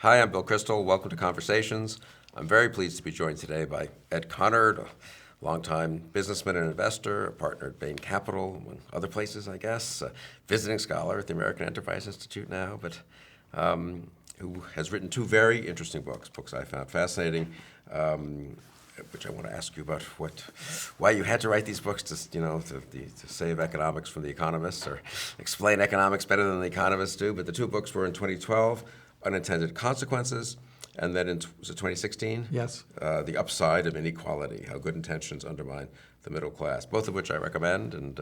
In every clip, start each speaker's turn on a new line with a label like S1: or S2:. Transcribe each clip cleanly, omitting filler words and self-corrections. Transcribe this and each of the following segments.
S1: Hi, I'm Bill Kristol. Welcome to Conversations. I'm very pleased to be joined today by Ed Conard, a longtime businessman and investor, a partner at Bain Capital, among other places, I guess, a visiting scholar at the American Enterprise Institute now, but who has written two very interesting books I found fascinating, which I want to ask you about why you had to write these books to save economics from the economists or explain economics better than the economists do. But the two books were in 2012, Unintended Consequences, and then was it 2016?
S2: Yes.
S1: The Upside of Inequality, How Good Intentions Undermine the Middle Class, both of which I recommend, and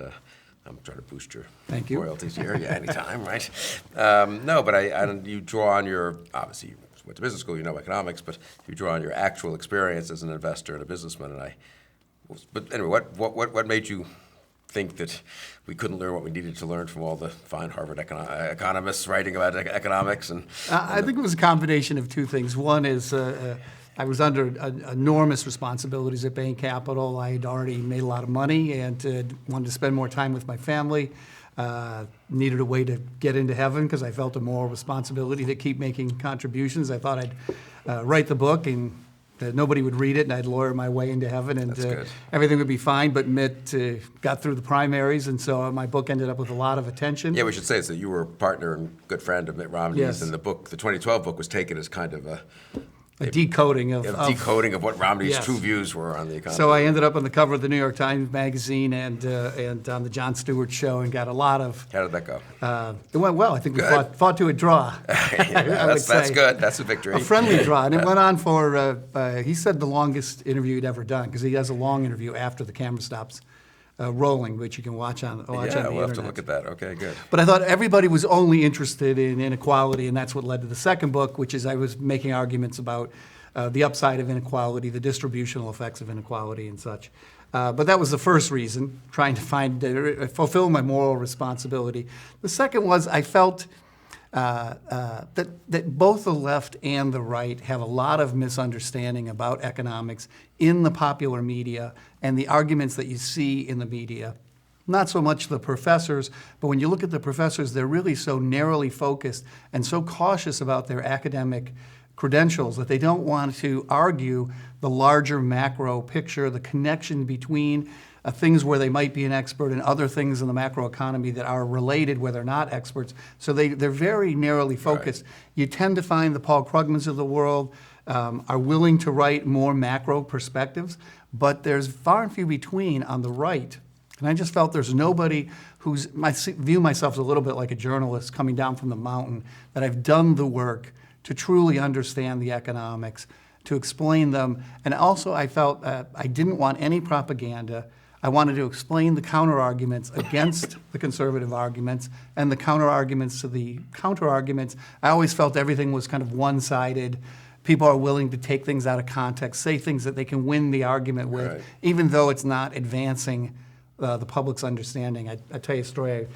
S1: I'm trying to boost your
S2: Thank you.
S1: royalties here. Yeah, anytime, right? No, but you draw on your, obviously, you went to business school, you know economics, but you draw on your actual experience as an investor and a businessman. But anyway, what made you think that we couldn't learn what we needed to learn from all the fine Harvard economists writing about economics?
S2: I think it was a combination of two things. One is I was under enormous responsibilities at Bain Capital. I had already made a lot of money and wanted to spend more time with my family. Needed a way to get into heaven because I felt a moral responsibility to keep making contributions. I thought I'd write the book and that nobody would read it, and I'd lawyer my way into heaven, and everything would be fine. But Mitt got through the primaries, and so my book ended up with a lot of attention.
S1: Yeah, we should say that you were a partner and good friend of Mitt Romney's,
S2: Yes.
S1: and the 2012 book was taken as kind of a
S2: decoding of
S1: what Romney's
S2: Yes.
S1: true views were on the economy.
S2: So I ended up on the cover of the New York Times Magazine and on the Jon Stewart Show, and got a lot of.
S1: How did that go?
S2: It went well. I think we fought to a draw.
S1: That's good. That's a victory.
S2: A friendly draw, and it went on for. He said the longest interview he'd ever done, because he does a long interview after the camera stops rolling, which you can watch on the
S1: we'll
S2: internet.
S1: have to look at that. Okay, good.
S2: But I thought everybody was only interested in inequality, and that's what led to the second book, which is I was making arguments about the upside of inequality, the distributional effects of inequality and such. But that was the first reason, trying to fulfill my moral responsibility. The second was I felt that both the left and the right have a lot of misunderstanding about economics in the popular media and the arguments that you see in the media. Not so much the professors, but when you look at the professors, they're really so narrowly focused and so cautious about their academic credentials that they don't want to argue the larger macro picture, the connection between things where they might be an expert and other things in the macroeconomy that are related where they're not experts. So they're very narrowly focused. Right. You tend to find the Paul Krugmans of the world are willing to write more macro perspectives, but there's far and few between on the right. And I just felt there's nobody I view myself as a little bit like a journalist coming down from the mountain, that I've done the work to truly understand the economics, to explain them. And also I felt I didn't want any propaganda. I wanted to explain the counter-arguments against the conservative arguments and the counter-arguments to the counter-arguments. I always felt everything was kind of one-sided. People are willing to take things out of context, say things that they can win the argument with, right, even though it's not advancing the public's understanding. I tell you a story.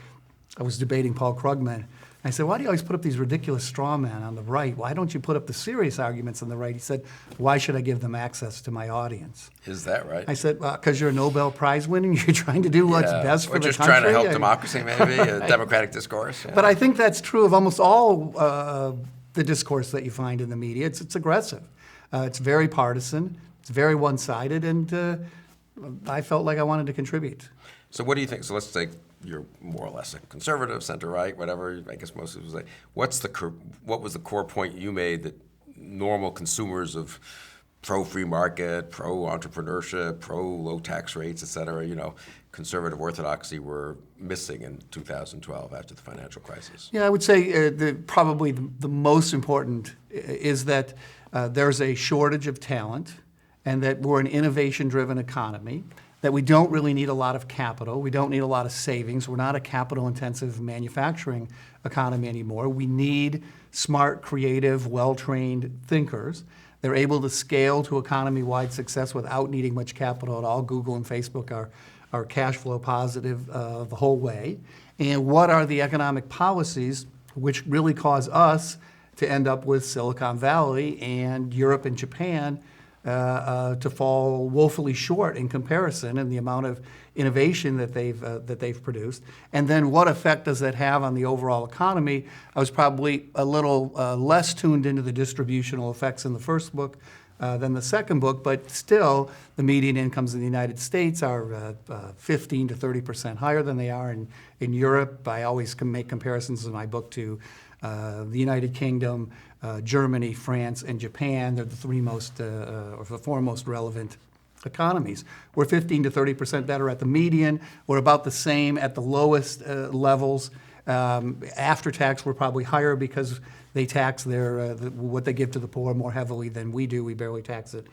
S2: I was debating Paul Krugman. I said, why do you always put up these ridiculous straw men on the right? Why don't you put up the serious arguments on the right? He said, why should I give them access to my audience?
S1: Is that right?
S2: I said, because you're a Nobel Prize winner, you're trying to do what's best for the country.
S1: Or just trying to help democracy, maybe, a democratic discourse. Yeah.
S2: But I think that's true of almost all the discourse that you find in the media. It's aggressive. It's very partisan. It's very one-sided, and I felt like I wanted to contribute.
S1: So what do you think? So let's say you're more or less a conservative, center-right, whatever. I guess most of it was like, what was the core point you made that normal consumers of pro-free market, pro-entrepreneurship, pro-low tax rates, et cetera, conservative orthodoxy were missing in 2012 after the financial crisis?
S2: Yeah, I would say probably the most important is that there's a shortage of talent, and that we're an innovation-driven economy, that we don't really need a lot of capital. We don't need a lot of savings. We're not a capital-intensive manufacturing economy anymore. We need smart, creative, well-trained thinkers. They're able to scale to economy-wide success without needing much capital at all. Google and Facebook are cash flow positive the whole way. And what are the economic policies which really cause us to end up with Silicon Valley and Europe and Japan to fall woefully short in comparison in the amount of innovation that they've produced. And then what effect does that have on the overall economy? I was probably a little less tuned into the distributional effects in the first book than the second book, but still the median incomes in the United States are 15 to 30% higher than they are in Europe. I always can make comparisons in my book to the United Kingdom, Germany, France, and Japan. They're the three most, or the four most relevant economies. We're 15 to 30% better at the median. We're about the same at the lowest levels. After tax, we're probably higher because they tax what they give to the poor more heavily than we do. We barely tax it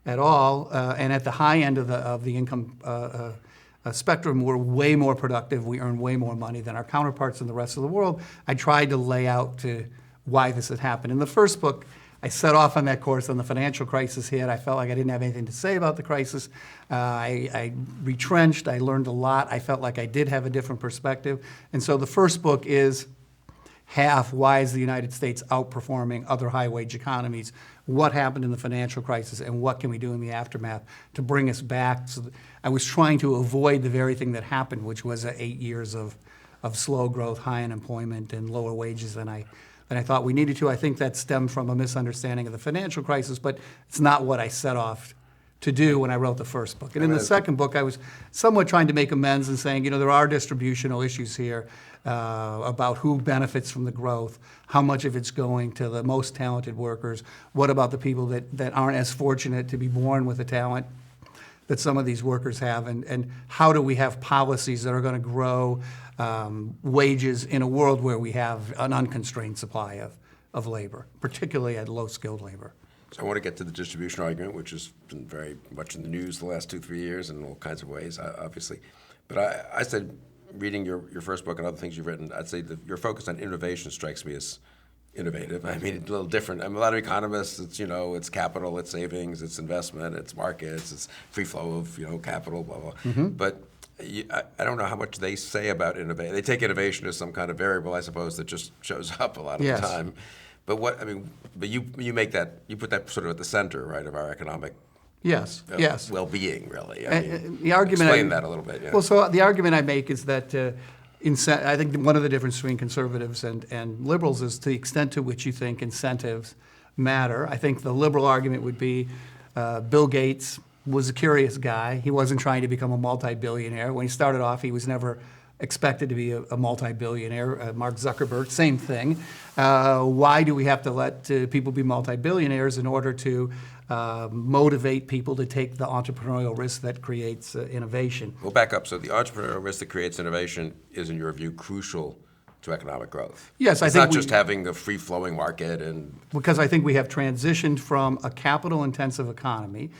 S2: at all. And at the high end of the income spectrum, we're way more productive. We earn way more money than our counterparts in the rest of the world. I tried to lay out why this had happened. In the first book, I set off on that course when the financial crisis hit. I felt like I didn't have anything to say about the crisis. I retrenched. I learned a lot. I felt like I did have a different perspective. And so the first book is half, why is the United States outperforming other high-wage economies? What happened in the financial crisis, and what can we do in the aftermath to bring us back? So I was trying to avoid the very thing that happened, which was 8 years of slow growth, high unemployment, and lower wages than I thought we needed to. I think that stemmed from a misunderstanding of the financial crisis, but it's not what I set off to do when I wrote the first book. And in the second book, I was somewhat trying to make amends and saying, there are distributional issues here about who benefits from the growth, how much of it's going to the most talented workers, what about the people that aren't as fortunate to be born with the talent that some of these workers have, and how do we have policies that are going to grow wages in a world where we have an unconstrained supply of labor, particularly at low-skilled labor.
S1: So I want to get to the distribution argument, which has been very much in the news the last 2-3 years in all kinds of ways, obviously. But I said, reading your first book and other things you've written, I'd say that your focus on innovation strikes me as innovative. I mean, it's a little different. A lot of economists, it's capital, it's savings, it's investment, it's markets, it's free flow of capital, blah, blah. Mm-hmm. But I don't know how much they say about innovation. They take innovation as some kind of variable, I suppose, that just shows up a lot of the time. But you make that, you put that sort of at the center, right, of our economic well-being, really.
S2: The argument
S1: explain that a little bit. Yeah.
S2: Well, so the argument I make is that I think one of the differences between conservatives and liberals is to the extent to which you think incentives matter. I think the liberal argument would be Bill Gates was a curious guy. He wasn't trying to become a multi-billionaire. When he started off, he was never expected to be a multi-billionaire. Mark Zuckerberg, same thing. Why do we have to let people be multi-billionaires in order to motivate people to take the entrepreneurial risk that creates innovation?
S1: We'll back up. So the entrepreneurial risk that creates innovation is, in your view, crucial to economic growth.
S2: Yes,
S1: it's not just having a free-flowing market
S2: because I think we have transitioned from a capital-intensive economy,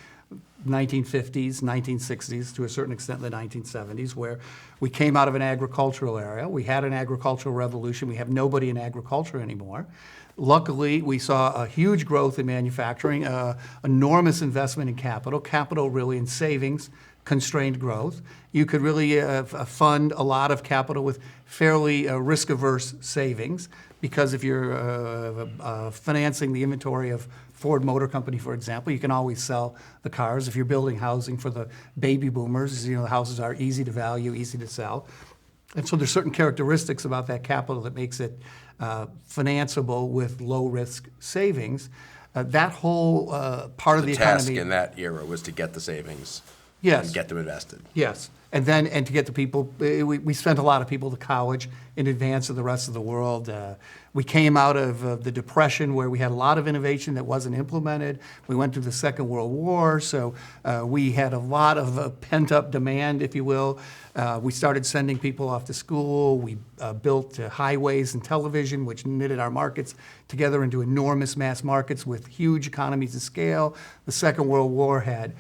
S2: 1950s, 1960s, to a certain extent the 1970s, where we came out of an agricultural era. We had an agricultural revolution. We have nobody in agriculture anymore. Luckily, we saw a huge growth in manufacturing, enormous investment in capital really in savings, constrained growth. You could really fund a lot of capital with fairly risk-averse savings, because if you're financing the inventory of Ford Motor Company, for example, you can always sell the cars. If you're building housing for the baby boomers, the houses are easy to value, easy to sell. And so there's certain characteristics about that capital that makes it financeable with low-risk savings. That whole part of the economy...
S1: The task in that era was to get the savings and get them invested.
S2: Yes. And to get the people, we sent a lot of people to college in advance of the rest of the world. We came out of the Depression, where we had a lot of innovation that wasn't implemented. We went through the Second World War, so we had a lot of pent-up demand, if you will. We started sending people off to school. We built highways and television, which knitted our markets together into enormous mass markets with huge economies of scale. The Second World War had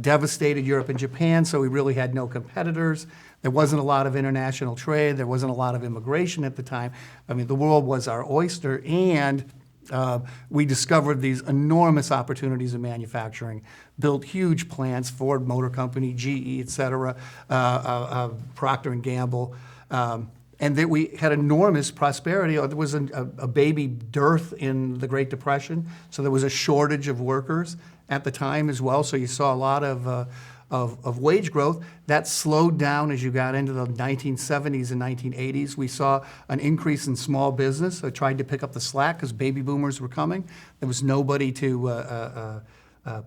S2: devastated Europe and Japan, so we really had no competitors. There wasn't a lot of international trade. There wasn't a lot of immigration at the time. I mean, the world was our oyster, and we discovered these enormous opportunities in manufacturing, built huge plants, Ford Motor Company, GE, et cetera, Procter & Gamble. and that we had enormous prosperity. There was a baby dearth in the Great Depression, so there was a shortage of workers at the time as well. So you saw a lot of wage growth. That slowed down as you got into the 1970s and 1980s. We saw an increase in small business. So tried to pick up the slack because baby boomers were coming. There was nobody to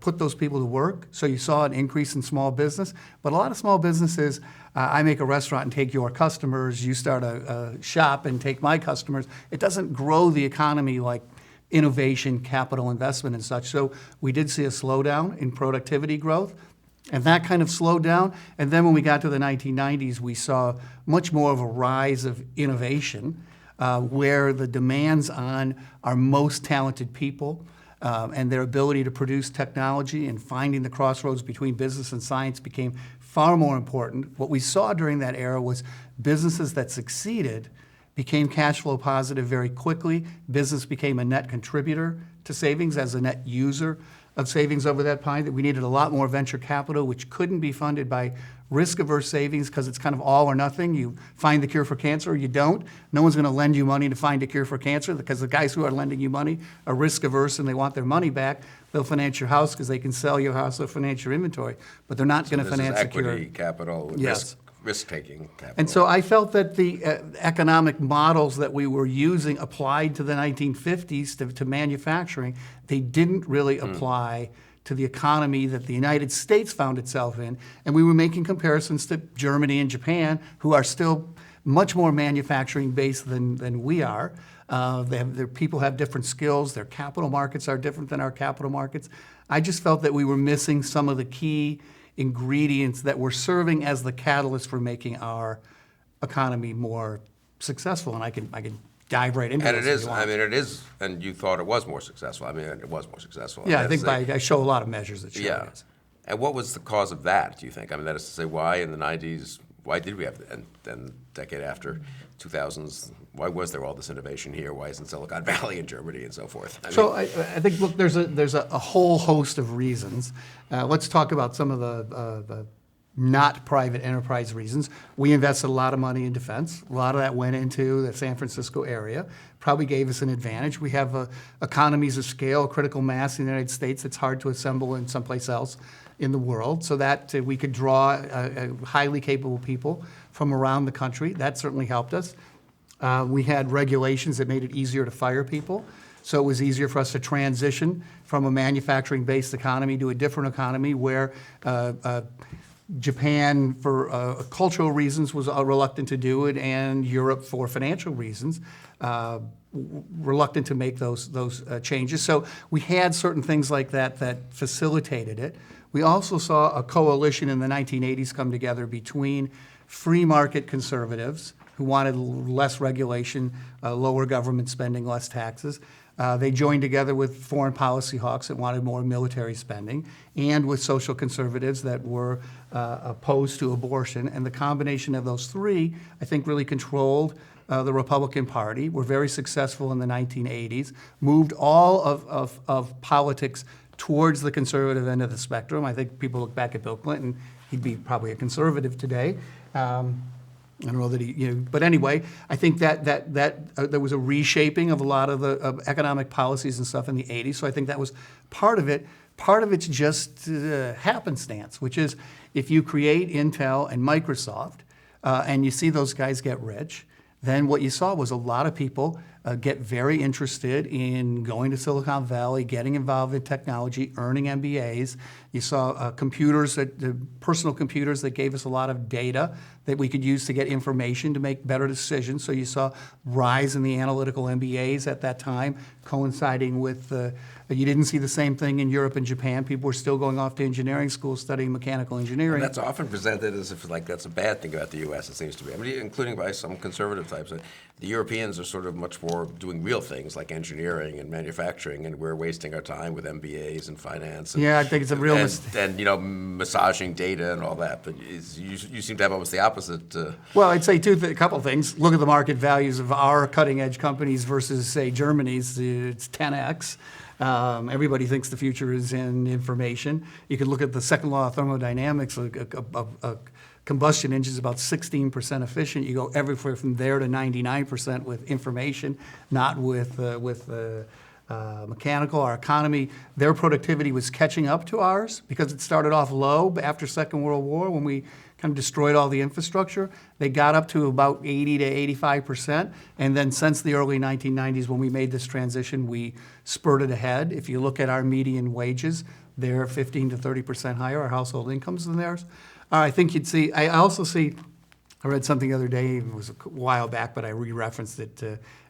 S2: put those people to work. So you saw an increase in small business. But a lot of small businesses, I make a restaurant and take your customers. You start a shop and take my customers. It doesn't grow the economy like innovation, capital investment, and such. So we did see a slowdown in productivity growth. And that kind of slowed down. And then when we got to the 1990s, we saw much more of a rise of innovation, where the demands on our most talented people and their ability to produce technology and finding the crossroads between business and science became far more important. What we saw during that era was businesses that succeeded became cash flow positive very quickly. Business became a net contributor to savings as a net user of savings over that time, that we needed a lot more venture capital, which couldn't be funded by risk-averse savings because it's kind of all or nothing. You find the cure for cancer or you don't. No one's going to lend you money to find a cure for cancer because the guys who are lending you money are risk-averse and they want their money back. They'll finance your house because they can sell your house or finance your inventory, but they're not going to finance the cure.
S1: Equity, capital,
S2: Yes.
S1: risk-taking capital.
S2: And so I felt that the economic models that we were using applied to the 1950s to manufacturing. They didn't really apply to the economy that the United States found itself in. And we were making comparisons to Germany and Japan, who are still much more manufacturing based than we are. Their people have different skills. Their capital markets are different than our capital markets. I just felt that we were missing some of the key ingredients that were serving as the catalyst for making our economy more successful. And I can dive right into
S1: And
S2: this
S1: it
S2: if
S1: is,
S2: you want.
S1: I mean, it is, and you thought it was more successful. I mean, it was more successful.
S2: Yeah, I
S1: That's
S2: think I show a lot of measures that show
S1: yeah.
S2: it is.
S1: And what was the cause of that, do you think? I mean, that is to say, why in the 90s, why did we have, and then decade after 2000s, why was there all this innovation here? Why isn't Silicon Valley in Germany and so forth?
S2: I think, look, there's a whole host of reasons. Let's talk about some of the not private enterprise reasons. We invested a lot of money in defense. A lot of that went into the San Francisco area. Probably gave us an advantage. We have economies of scale, critical mass in the United States that's hard to assemble in someplace else in the world, so that we could draw highly capable people from around the country. That certainly helped us. We had regulations that made it easier to fire people. So it was easier for us to transition from a manufacturing-based economy to a different economy where Japan, for cultural reasons, was reluctant to do it, and Europe, for financial reasons, reluctant to make those changes. So we had certain things like that that facilitated it. We also saw a coalition in the 1980s come together between free market conservatives who wanted less regulation, lower government spending, less taxes. They joined together with foreign policy hawks that wanted more military spending, and with social conservatives that were opposed to abortion. And the combination of those three, I think, really controlled the Republican Party. Were very successful in the 1980s, moved all of politics towards the conservative end of the spectrum. I think people look back at Bill Clinton, he'd be probably a conservative today. I don't know that but anyway, I think that there was a reshaping of a lot of the economic policies and stuff in the 80s. So I think that was part of it. Part of it's just happenstance, which is if you create Intel and Microsoft and you see those guys get rich, then what you saw was a lot of people get very interested in going to Silicon Valley, getting involved in technology, earning MBAs. You saw personal computers that gave us a lot of data that we could use to get information to make better decisions. So you saw rise in the analytical MBAs at that time, coinciding with you didn't see the same thing in Europe and Japan. People were still going off to engineering schools studying mechanical engineering.
S1: And that's often presented as if like that's a bad thing about the U.S., it seems to be. I mean, including by some conservative types. The Europeans are sort of much more doing real things like engineering and manufacturing, and we're wasting our time with MBAs and finance. And,
S2: yeah, I think it's a real mistake.
S1: And massaging data and all that. But you seem to have almost the opposite.
S2: Well, I'd say a couple things. Look at the market values of our cutting-edge companies versus, say, Germany's. It's 10x. Everybody thinks the future is in information. You could look at the second law of thermodynamics. A combustion engine is about 16% efficient. You go everywhere from there to 99% with information, not with mechanical. Our economy, their productivity was catching up to ours because it started off low after Second World War when we kind of destroyed all the infrastructure. They got up to about 80 to 85%. And then since the early 1990s when we made this transition, we spurted ahead. If you look at our median wages, they're 15 to 30% higher, our household incomes than theirs. I think you'd see, I also see, I read something the other day, it was a while back, but I re-referenced it,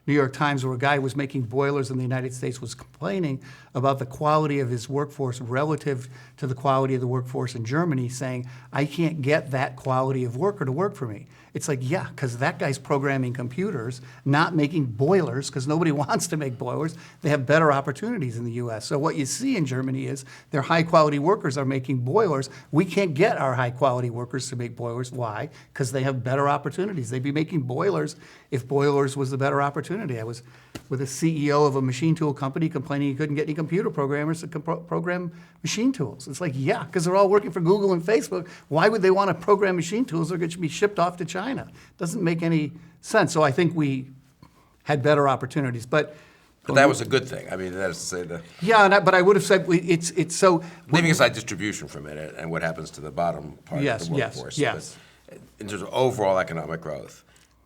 S2: New York Times, where a guy who was making boilers in the United States was complaining about the quality of his workforce relative to the quality of the workforce in Germany, saying, I can't get that quality of worker to work for me. It's like, yeah, because that guy's programming computers, not making boilers, because nobody wants to make boilers. They have better opportunities in the U.S. So what you see in Germany is their high-quality workers are making boilers. We can't get our high-quality workers to make boilers. Why? Because they have better opportunities. They'd be making boilers if boilers was the better opportunity. I was with a CEO of a machine tool company complaining he couldn't get any computer programmers to program machine tools. It's like, yeah, because they're all working for Google and Facebook. Why would they want to program machine tools? They're going to be shipped off to China. Doesn't make any sense. So I think we had better opportunities. But
S1: that was a good thing. I mean, that is to say that.
S2: Yeah, but I would have said it's so.
S1: Leaving aside distribution for a minute and what happens to the bottom part of the workforce.
S2: Yes.
S1: But in terms of overall economic growth,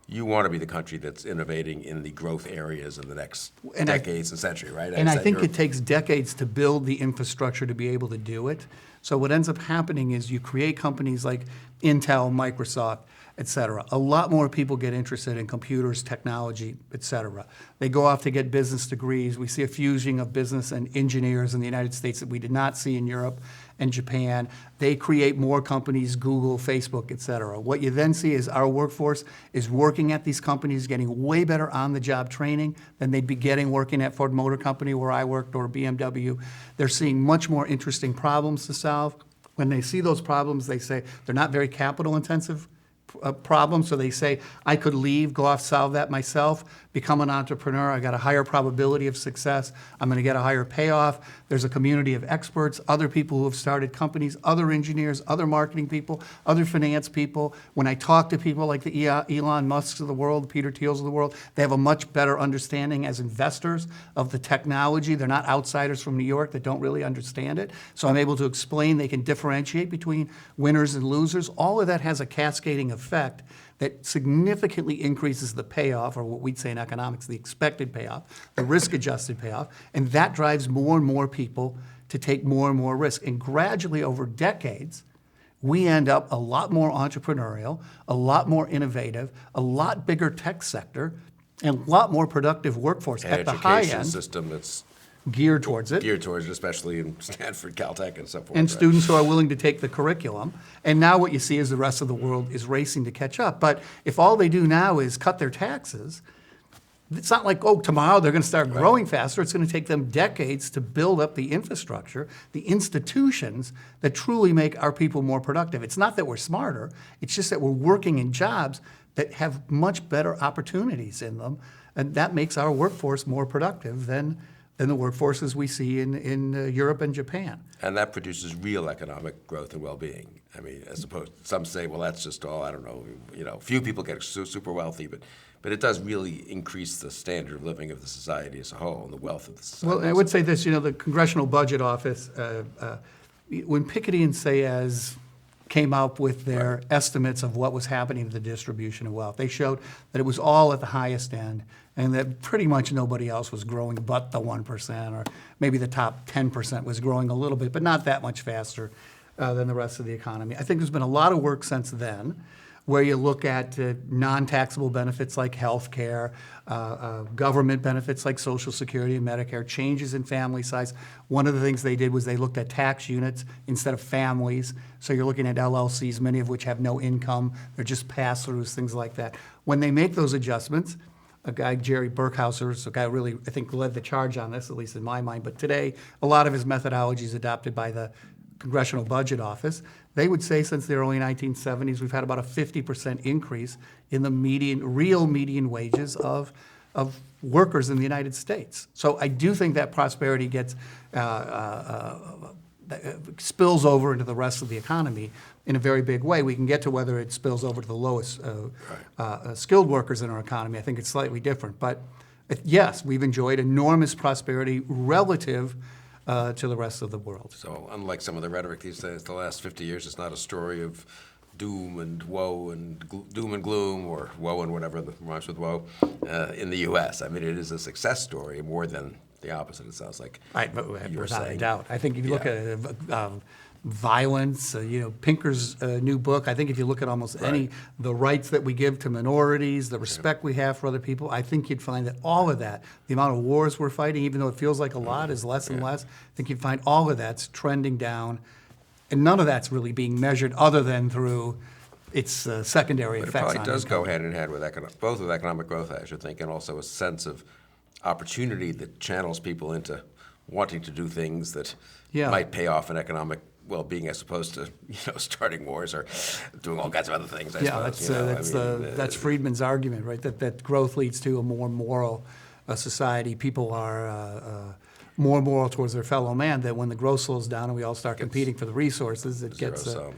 S1: you want to be the country that's innovating in the growth areas in the next decades and century, right?
S2: And I think it takes decades to build the infrastructure to be able to do it. So what ends up happening is you create companies like Intel, Microsoft, et cetera. A lot more people get interested in computers, technology, et cetera. They go off to get business degrees. We see a fusing of business and engineers in the United States that we did not see in Europe and Japan. They create more companies, Google, Facebook, et cetera. What you then see is our workforce is working at these companies, getting way better on-the-job training than they'd be getting working at Ford Motor Company where I worked or BMW. They're seeing much more interesting problems to solve. When they see those problems, they say they're not very capital intensive problem, so they say, I could leave, go off, solve that myself, become an entrepreneur. I got a higher probability of success. I'm going to get a higher payoff. There's a community of experts, other people who have started companies, other engineers, other marketing people, other finance people. When I talk to people like the Elon Musks of the world, Peter Thiels of the world, they have a much better understanding as investors of the technology. They're not outsiders from New York that don't really understand it. So I'm able to explain they can differentiate between winners and losers. All of that has a cascading effect that significantly increases the payoff, or what we'd say in economics, the expected payoff, the risk-adjusted payoff, and that drives more and more people to take more and more risk. And gradually, over decades, we end up a lot more entrepreneurial, a lot more innovative, a lot bigger tech sector, and a lot more productive workforce
S1: and
S2: at the high end.
S1: System that's
S2: geared towards it.
S1: Geared towards it, especially in Stanford, Caltech, and so forth.
S2: And students who are willing to take the curriculum. And now what you see is the rest of the world is racing to catch up. But if all they do now is cut their taxes, it's not like, oh, tomorrow they're going to start growing faster. It's going to take them decades to build up the infrastructure, the institutions that truly make our people more productive. It's not that we're smarter. It's just that we're working in jobs that have much better opportunities in them. And that makes our workforce more productive than the workforces we see in Europe and Japan.
S1: And that produces real economic growth and well-being. I mean, as opposed, some say, well, that's just all, I don't know, few people get super wealthy, but it does really increase the standard of living of the society as a whole and the wealth of the society.
S2: Well, I would say this, the Congressional Budget Office, when Piketty and Saez came up with their estimates of what was happening to the distribution of wealth, they showed that it was all at the highest end, and that pretty much nobody else was growing but the 1%, or maybe the top 10% was growing a little bit, but not that much faster than the rest of the economy. I think there's been a lot of work since then where you look at non-taxable benefits like health care, government benefits like Social Security and Medicare, changes in family size. One of the things they did was they looked at tax units instead of families. So you're looking at LLCs, many of which have no income. They're just pass-throughs, things like that. When they make those adjustments, a guy, Jerry Burkhauser, is a guy who really, I think, led the charge on this, at least in my mind. But today, a lot of his methodology is adopted by the Congressional Budget Office. They would say since the early 1970s, we've had about a 50% increase in the real median wages of workers in the United States. So I do think that prosperity gets spills over into the rest of the economy in a very big way. We can get to whether it spills over to the lowest skilled workers in our economy. I think it's slightly different. But yes, we've enjoyed enormous prosperity relative to the rest of the world.
S1: So unlike some of the rhetoric these days, the last 50 years is not a story of doom and woe and doom and gloom, or woe and whatever that rhymes with woe, in the U.S. I mean, it is a success story more than the opposite, it sounds like.
S2: Right, but
S1: you're
S2: without a
S1: saying.
S2: doubt. I think if you look at violence, Pinker's new book, I think if you look at almost the rights that we give to minorities, the respect we have for other people, I think you'd find that all of that, the amount of wars we're fighting, even though it feels like a lot, is less and less. I think you'd find all of that's trending down, and none of that's really being measured other than through its secondary
S1: But it
S2: effects
S1: probably
S2: on
S1: does
S2: income.
S1: go hand in hand with both with economic growth, I should think, and also a sense of opportunity that channels people into wanting to do things that might pay off in economic well-being, as opposed to starting wars or doing all kinds of other things. I suppose.
S2: That's Friedman's argument, right? That growth leads to a more moral society. People are more moral towards their fellow man. That when the growth slows down and we all start competing for the resources, it gets a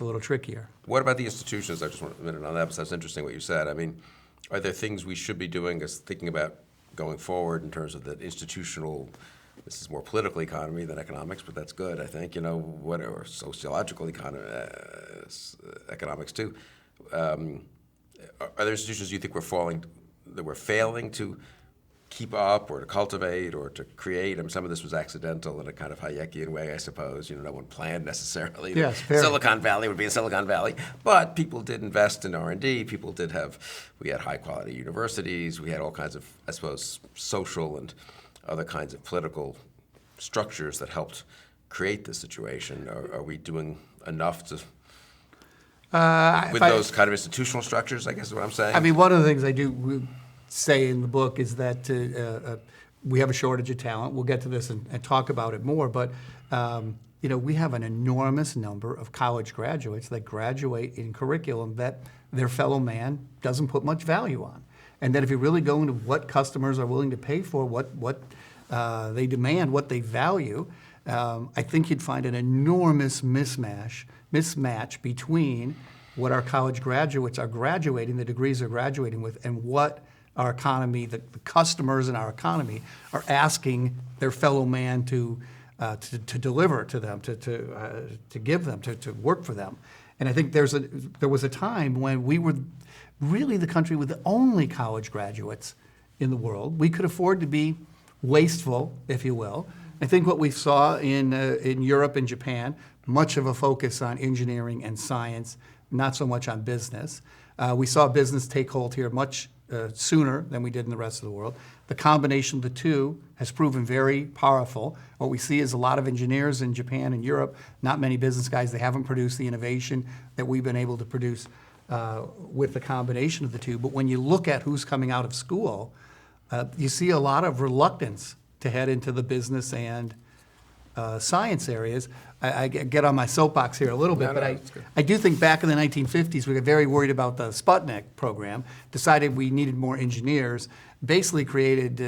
S2: little trickier.
S1: What about the institutions? I just want a minute on that, because that's interesting what you said. I mean, are there things we should be doing as thinking about going forward in terms of the institutional? This is more political economy than economics, but that's good, I think. Or sociological economics too. Are there institutions you think we're failing to keep up or to cultivate or to create? I mean, some of this was accidental in a kind of Hayekian way, I suppose. No one planned necessarily that Silicon Valley would be in Silicon Valley, but people did invest in R&D. We had high quality universities. We had all kinds of, I suppose, social and other kinds of political structures that helped create this situation. Are we doing enough to with those kind of institutional structures, I guess is what I'm saying?
S2: I mean, one of the things I do say in the book is that we have a shortage of talent. We'll get to this and talk about it more, but we have an enormous number of college graduates that graduate in curriculum that their fellow man doesn't put much value on. And that if you really go into what customers are willing to pay for, what they demand, what they value, I think you'd find an enormous mismatch between what our college graduates are graduating, the degrees they're graduating with, and what our economy, the customers in our economy, are asking their fellow man to deliver to them, to give them, to work for them. And I think there was a time when we were really the country with the only college graduates in the world. We could afford to be wasteful, if you will. I think what we saw in Europe and Japan, much of a focus on engineering and science, not so much on business. We saw business take hold here much sooner than we did in the rest of the world. The combination of the two has proven very powerful. What we see is a lot of engineers in Japan and Europe, not many business guys. They haven't produced the innovation that we've been able to produce with the combination of the two. But when you look at who's coming out of school, you see a lot of reluctance to head into the business and science areas. I get on my soapbox here a little bit, but I do think back in the 1950s, we got very worried about the Sputnik program, decided we needed more engineers, basically created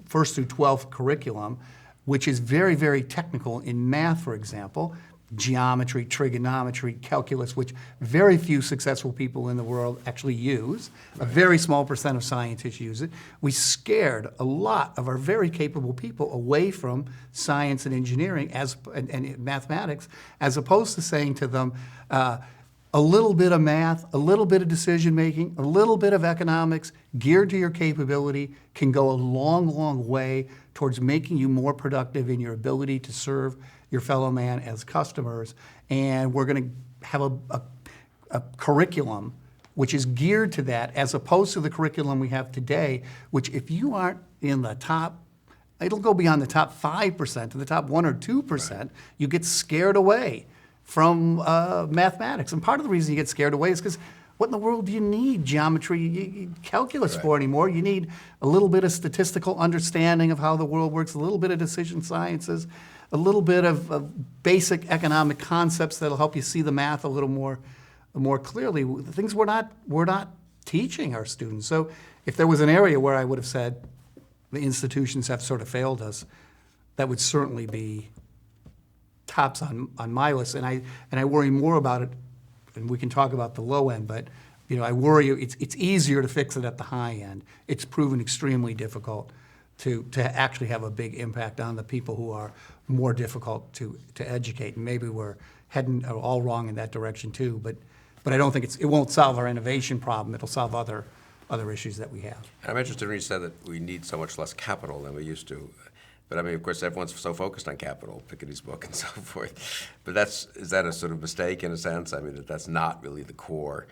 S2: first through 12th curriculum, which is very, very technical in math, for example, geometry, trigonometry, calculus, which very few successful people in the world actually use. A very small percent of scientists use it. We scared a lot of our very capable people away from science and engineering and mathematics, as opposed to saying to them, a little bit of math, a little bit of decision making, a little bit of economics geared to your capability can go a long, long way towards making you more productive in your ability to serve your fellow man as customers. And we're going to have a curriculum which is geared to that, as opposed to the curriculum we have today, which if you aren't in the top, it'll go beyond the top 5% to the top 1 or 2%, you get scared away from mathematics. And part of the reason you get scared away is because what in the world do you need geometry, calculus for anymore? You need a little bit of statistical understanding of how the world works, a little bit of decision sciences, a little bit of basic economic concepts that'll help you see the math a little more clearly. The things we're not teaching our students. So if there was an area where I would have said the institutions have sort of failed us, that would certainly be tops on my list, and I worry more about it, and we can talk about the low end, but I worry it's easier to fix it at the high end. It's proven extremely difficult to actually have a big impact on the people who are more difficult to educate. And maybe we're heading all wrong in that direction too, but I don't think it won't solve our innovation problem. It'll solve other issues that we have.
S1: And I'm interested when you said that we need so much less capital than we used to. But I mean, of course, everyone's so focused on capital, Piketty's book and so forth. But is that a sort of mistake in a sense? I mean, that's not really the core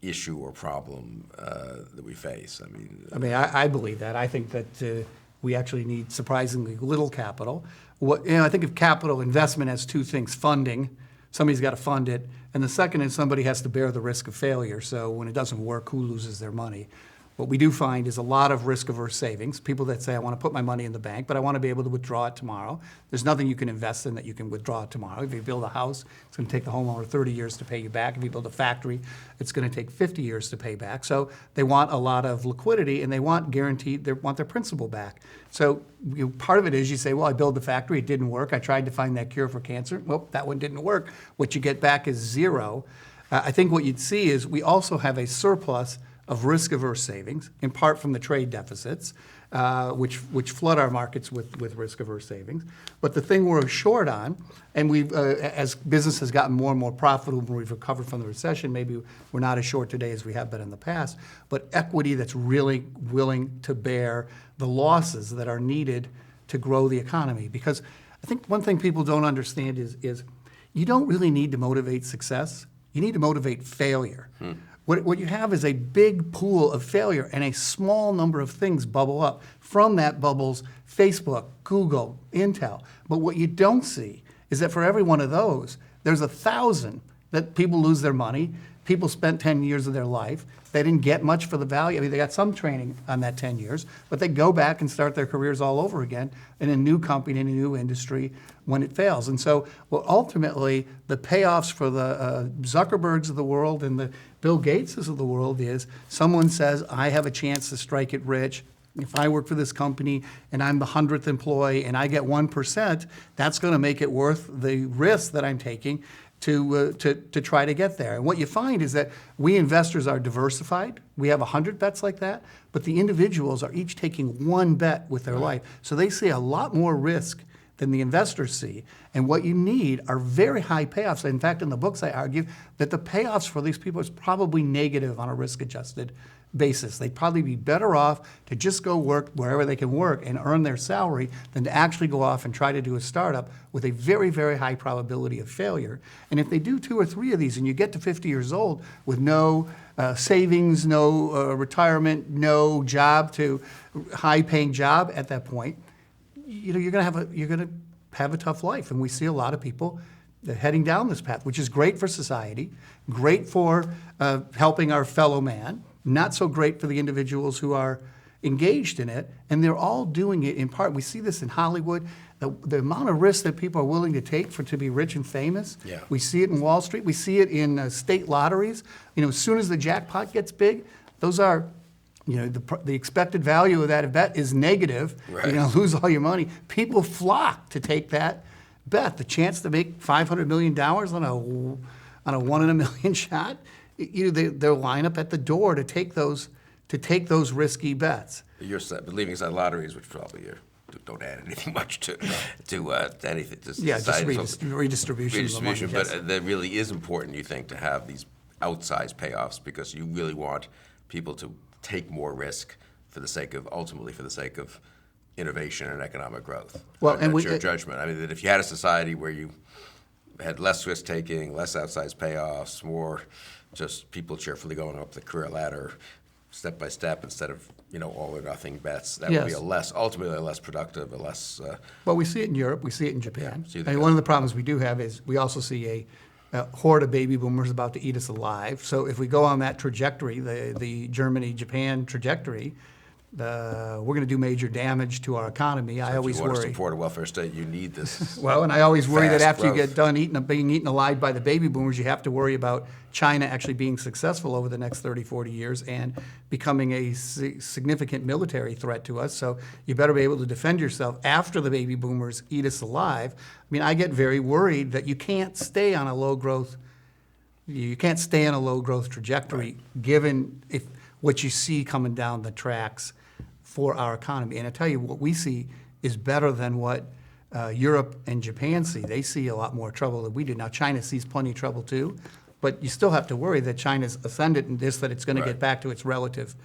S1: issue or problem that we face.
S2: I believe that. I think that we actually need surprisingly little capital. I think of capital investment as two things: funding. Somebody's got to fund it, and the second is somebody has to bear the risk of failure. So when it doesn't work, who loses their money? What we do find is a lot of risk-averse savings, people that say, I want to put my money in the bank, but I want to be able to withdraw it tomorrow. There's nothing you can invest in that you can withdraw it tomorrow. If you build a house, it's going to take the homeowner 30 years to pay you back. If you build a factory, it's going to take 50 years to pay back. So they want a lot of liquidity, and they want their principal back. So part of it is you say, well, I built the factory, it didn't work. I tried to find that cure for cancer. Well, that one didn't work. What you get back is zero. I think what you'd see is we also have a surplus of risk-averse savings, in part from the trade deficits, which flood our markets with risk-averse savings. But the thing we're short on, and we've, as business has gotten more and more profitable, we've recovered from the recession, maybe we're not as short today as we have been in the past, but equity that's really willing to bear the losses that are needed to grow the economy. Because I think one thing people don't understand is you don't really need to motivate success, you need to motivate failure. What you have is a big pool of failure, and a small number of things bubble up. From that bubbles Facebook, Google, Intel. But what you don't see is that for every one of those, there's 1,000 that people lose their money. People spent 10 years of their life. They didn't get much for the value. I mean, they got some training on that 10 years, but they go back and start their careers all over again in a new company, in a new industry when it fails. And so, ultimately, the payoffs for the Zuckerbergs of the world and the Bill Gateses of the world is someone says, I have a chance to strike it rich. If I work for this company and I'm the 100th employee and I get 1%, that's going to make it worth the risk that I'm taking to try to get there. And what you find is that we investors are diversified. We have 100 bets like that, but the individuals are each taking one bet with their life. So they see a lot more risk than the investors see. And what you need are very high payoffs. In fact, in the books I argue that the payoffs for these people is probably negative on a risk-adjusted basis. They'd probably be better off to just go work wherever they can work and earn their salary than to actually go off and try to do a startup with a very, very high probability of failure. And if they do 2 or 3 of these and you get to 50 years old with no savings, no retirement, no high-paying job at that point, you're going to have a tough life. And we see a lot of people heading down this path, which is great for society, great for helping our fellow man, not so great for the individuals who are engaged in it, and they're all doing it in part. We see this in Hollywood, the amount of risk that people are willing to take to be rich and famous.
S1: Yeah.
S2: We see it in Wall Street. We see it in state lotteries. As soon as the jackpot gets big, those are, the expected value of that bet is negative.
S1: Right.
S2: You're going to lose all your money. People flock to take that bet. The chance to make $500 million on a 1 in a million shot, they'll line up at the door to take those risky bets.
S1: You're leaving aside lotteries, which probably don't add anything much to anything. To
S2: yeah,
S1: society.
S2: just redistribution of the money.
S1: But
S2: Yes.
S1: that really is important, you think, to have these outsized payoffs, because you really want people to take more risk ultimately for the sake of innovation and economic growth.
S2: Well,
S1: That's your judgment. I mean, that if you had a society where you had less risk taking, less outsized payoffs, more just people cheerfully going up the career ladder step by step instead of all or nothing bets, that would be ultimately a less productive, a less.
S2: Well, we see it in Europe. We see it in Japan.
S1: Yeah,
S2: One of the problems we do have is we also see a horde of baby boomers about to eat us alive. So if we go on that trajectory, the Germany-Japan trajectory, we're going to do major damage to our economy. I always
S1: If you want to
S2: worry.
S1: support a welfare state, you need this.
S2: Well, and I always worry that
S1: Fast
S2: after you
S1: growth.
S2: get done being eaten alive by the baby boomers, you have to worry about China actually being successful over the next 30, 40 years and becoming a significant military threat to us. So you better be able to defend yourself after the baby boomers eat us alive. I mean, I get very worried that you can't stay on a low growth trajectory given if what you see coming down the tracks for our economy. And I tell you, what we see is better than what Europe and Japan see. They see a lot more trouble than we do. Now, China sees plenty of trouble too, but you still have to worry that China's ascendant in this, that it's going to get back to its relative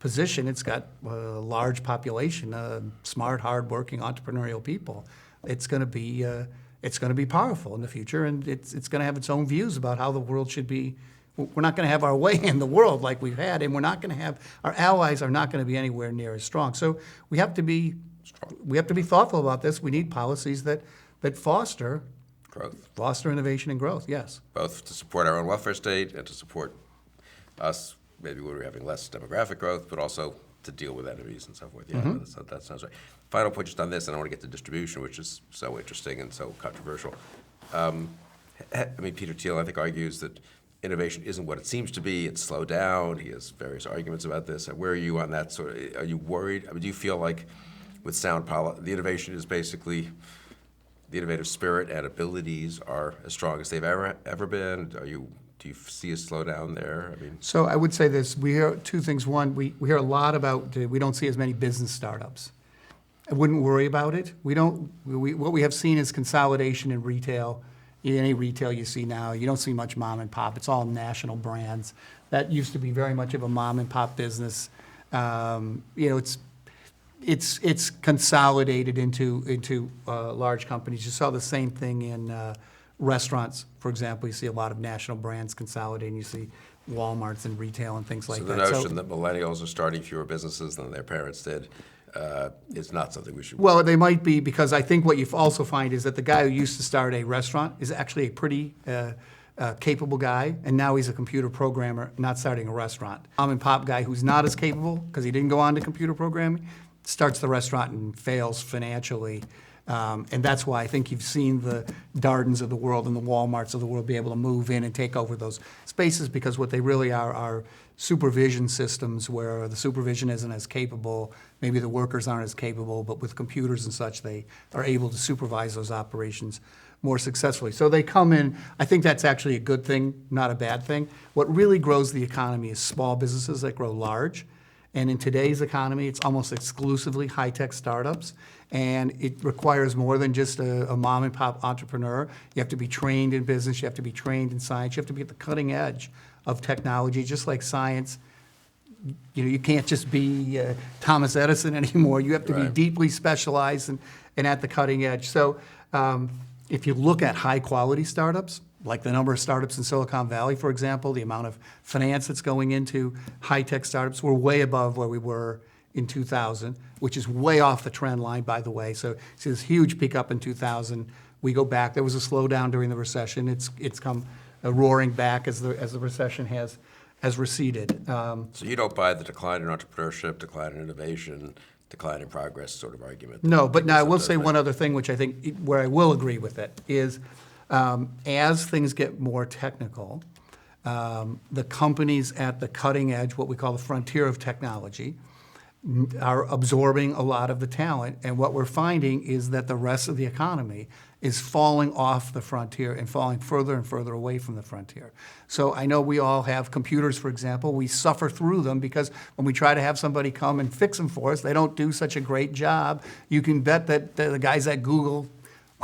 S2: position. It's got a large population, smart, hardworking, entrepreneurial people. It's going to be powerful in the future, and it's going to have its own views about how the world should be. We're not going to have our way in the world like we've had, and we're not going to have, our allies are not going to be anywhere near as strong. So we have to be thoughtful about this. We need policies that foster innovation and growth, yes.
S1: Both to support our own welfare state and to support us, maybe when we're having less demographic growth, but also to deal with enemies and so forth. Yeah, that sounds right. Final point just on this, and I want to get to distribution, which is so interesting and so controversial. I mean, Peter Thiel, I think, argues that innovation isn't what it seems to be. It's slowed down. He has various arguments about this. Where are you on that sort of? Are you worried? I mean, do you feel like with sound policy, the innovation is basically the innovative spirit and abilities are as strong as they've ever been? Do you see a slowdown there? I mean,
S2: So I would say this: we hear two things. One, we hear a lot about we don't see as many business startups. I wouldn't worry about it. What we have seen is consolidation in retail. In any retail you see now, you don't see much mom and pop. It's all national brands. That used to be very much of a mom and pop business. It's consolidated into large companies. You saw the same thing in restaurants, for example. You see a lot of national brands consolidating. You see Walmarts and retail and things like
S1: so
S2: that.
S1: the notion that millennials are starting fewer businesses than their parents did is not something we should.
S2: Well, they might be, because I think what you also find is that the guy who used to start a restaurant is actually a pretty capable guy, and now he's a computer programmer, not starting a restaurant. Mom and pop guy who's not as capable because he didn't go on to computer programming starts the restaurant and fails financially. And that's why I think you've seen the Dardens of the world and the Walmarts of the world be able to move in and take over those spaces, because what they really are supervision systems where the supervision isn't as capable, maybe the workers aren't as capable, but with computers and such, they are able to supervise those operations more successfully. So they come in. I think that's actually a good thing, not a bad thing. What really grows the economy is small businesses that grow large. And in today's economy, it's almost exclusively high-tech startups, and it requires more than just a mom-and-pop entrepreneur. You have to be trained in business. You have to be trained in science. You have to be at the cutting edge of technology, just like science. You can't just be Thomas Edison anymore. You have to be deeply specialized and at the cutting edge. So if you look at high-quality startups, like the number of startups in Silicon Valley, for example, the amount of finance that's going into high-tech startups, we're way above where we were in 2000, which is way off the trend line, by the way. So see this huge peak up in 2000. We go back. There was a slowdown during the recession. It's come roaring back as the recession has receded.
S1: So you don't buy the decline in entrepreneurship, decline in innovation, decline in progress sort of argument?
S2: No, but now I will say one other thing, which I think where I will agree with it, is as things get more technical, the companies at the cutting edge, what we call the frontier of technology, are absorbing a lot of the talent. And what we're finding is that the rest of the economy is falling off the frontier and falling further and further away from the frontier. So I know we all have computers, for example. We suffer through them because when we try to have somebody come and fix them for us, they don't do such a great job. You can bet that the guys at Google,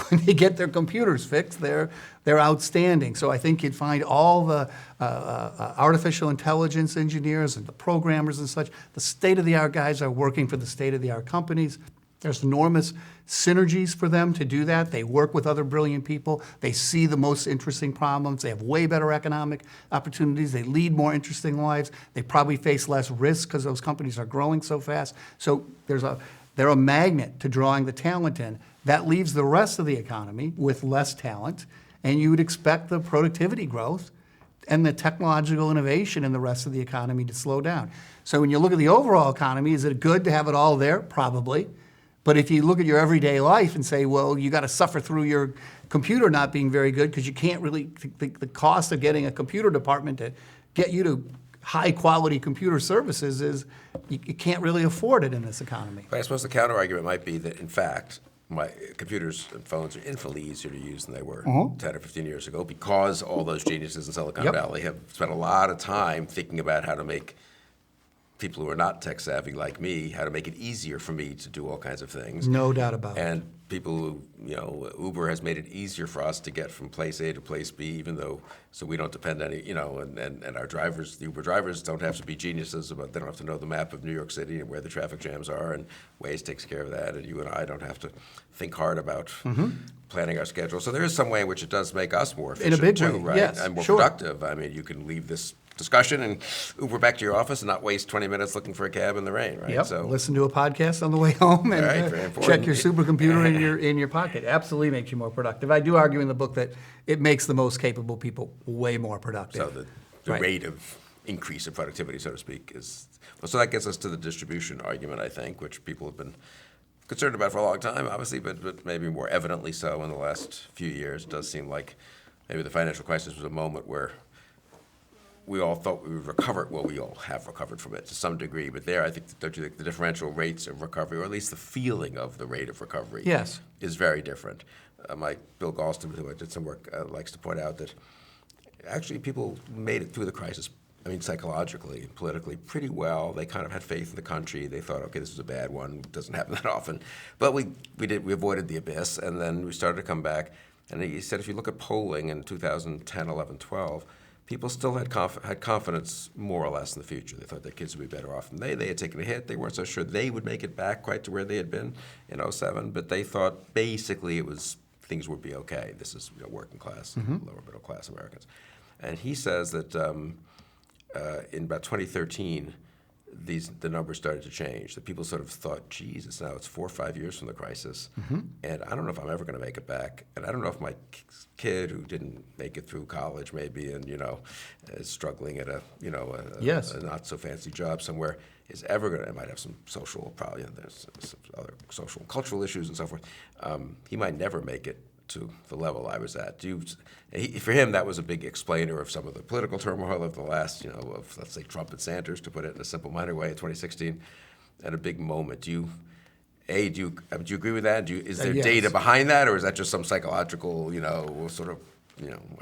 S2: when they get their computers fixed, they're outstanding. So I think you'd find all the artificial intelligence engineers and the programmers and such, the state-of-the-art guys are working for the state-of-the-art companies. There's enormous synergies for them to do that. They work with other brilliant people. They see the most interesting problems. They have way better economic opportunities. They lead more interesting lives. They probably face less risk because those companies are growing so fast. So they're a magnet to drawing the talent in. That leaves the rest of the economy with less talent, and you would expect the productivity growth the technological innovation in the rest of the economy to slow down. So when you look at the overall economy, is it good to have it all there? Probably. But if you look at your everyday life and say, well, you got to suffer through your computer not being very good because you can't really, the cost of getting a computer department to get you to high quality computer services is you can't really afford it in this economy.
S1: But I suppose the counter argument might be that, in fact, my computers and phones are infinitely easier to use than they were 10 or 15 years ago because all those geniuses in Silicon Valley have spent a lot of time thinking about how to make people who are not tech savvy like me, how to make it easier for me to do all kinds of things.
S2: No doubt about it.
S1: And people who, Uber has made it easier for us to get from place A to place B, even though, so we don't depend any, and our drivers, the Uber drivers don't have to be geniuses, but they don't have to know the map of New York City and where the traffic jams are, and Waze takes care of that, and you and I don't have to think hard about planning our schedule. So there is some way in which it does make us more efficient
S2: in a big
S1: too,
S2: way,
S1: right?
S2: yes,
S1: And more
S2: sure.
S1: productive. I mean, you can leave this discussion and Uber back to your office and not waste 20 minutes looking for a cab in the rain, right?
S2: Yep.
S1: So
S2: Listen to a podcast on the way home and
S1: Right, very important.
S2: check your supercomputer in your pocket. Absolutely makes you more productive. I do argue in the book that it makes the most capable people way more productive.
S1: So the
S2: Right.
S1: rate of increase of productivity, so to speak, is well. So that gets us to the distribution argument, I think, which people have been concerned about for a long time, obviously, but maybe more evidently so in the last few years. It does seem like maybe the financial crisis was a moment where we all thought we would recover. Well, we all have recovered from it to some degree, but there, I think, don't you think the differential rates of recovery, or at least the feeling of the rate of recovery,
S2: Yes.
S1: is very different. Bill Galston, who I did some work, likes to point out that actually people made it through the crisis, I mean, psychologically and politically pretty well. They kind of had faith in the country. They thought, okay, this is a bad one. It doesn't happen that often. But we avoided the abyss, and then we started to come back. And he said if you look at polling in 2010, 11, 12, people still had confidence more or less in the future. They thought their kids would be better off than they. They had taken a hit. They weren't so sure they would make it back quite to where they had been in 07, but they thought basically things would be okay. This is working class, lower middle class Americans. And he says that in about 2013, the numbers started to change. That people sort of thought, Jesus, now it's 4 or 5 years from the crisis, and I don't know if I'm ever going to make it back. And I don't know if my kid who didn't make it through college maybe and is struggling at a
S2: Yes.
S1: a not so fancy job somewhere is ever going to. It might have some social, probably there's some other social and cultural issues and so forth. He might never make it to the level I was at. For him, that was a big explainer of some of the political turmoil of the last, of let's say Trump and Sanders, to put it in a simple, minor way, in 2016, and a big moment. Do you agree with that? Is there
S2: Yes.
S1: data behind that, or is that just some psychological, sort of,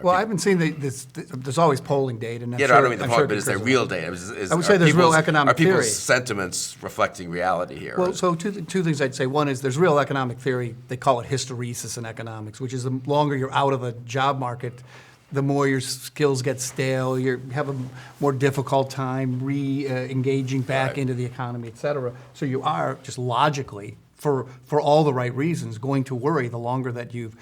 S2: Well, I've been seeing there's always polling data. And I'm
S1: I
S2: sure-
S1: don't mean the
S2: I'm
S1: polling,
S2: sure
S1: but is there
S2: Kristol-
S1: real data?
S2: I would say there's real economic
S1: Are people's
S2: theory.
S1: sentiments reflecting reality here?
S2: Well, so two things I'd say. One is there's real economic theory. They call it hysteresis in economics, which is the longer you're out of the job market, the more your skills get stale. You have a more difficult time engaging back
S1: Right.
S2: into the economy, et cetera. So you are just logically, for all the right reasons, going to worry the longer that you've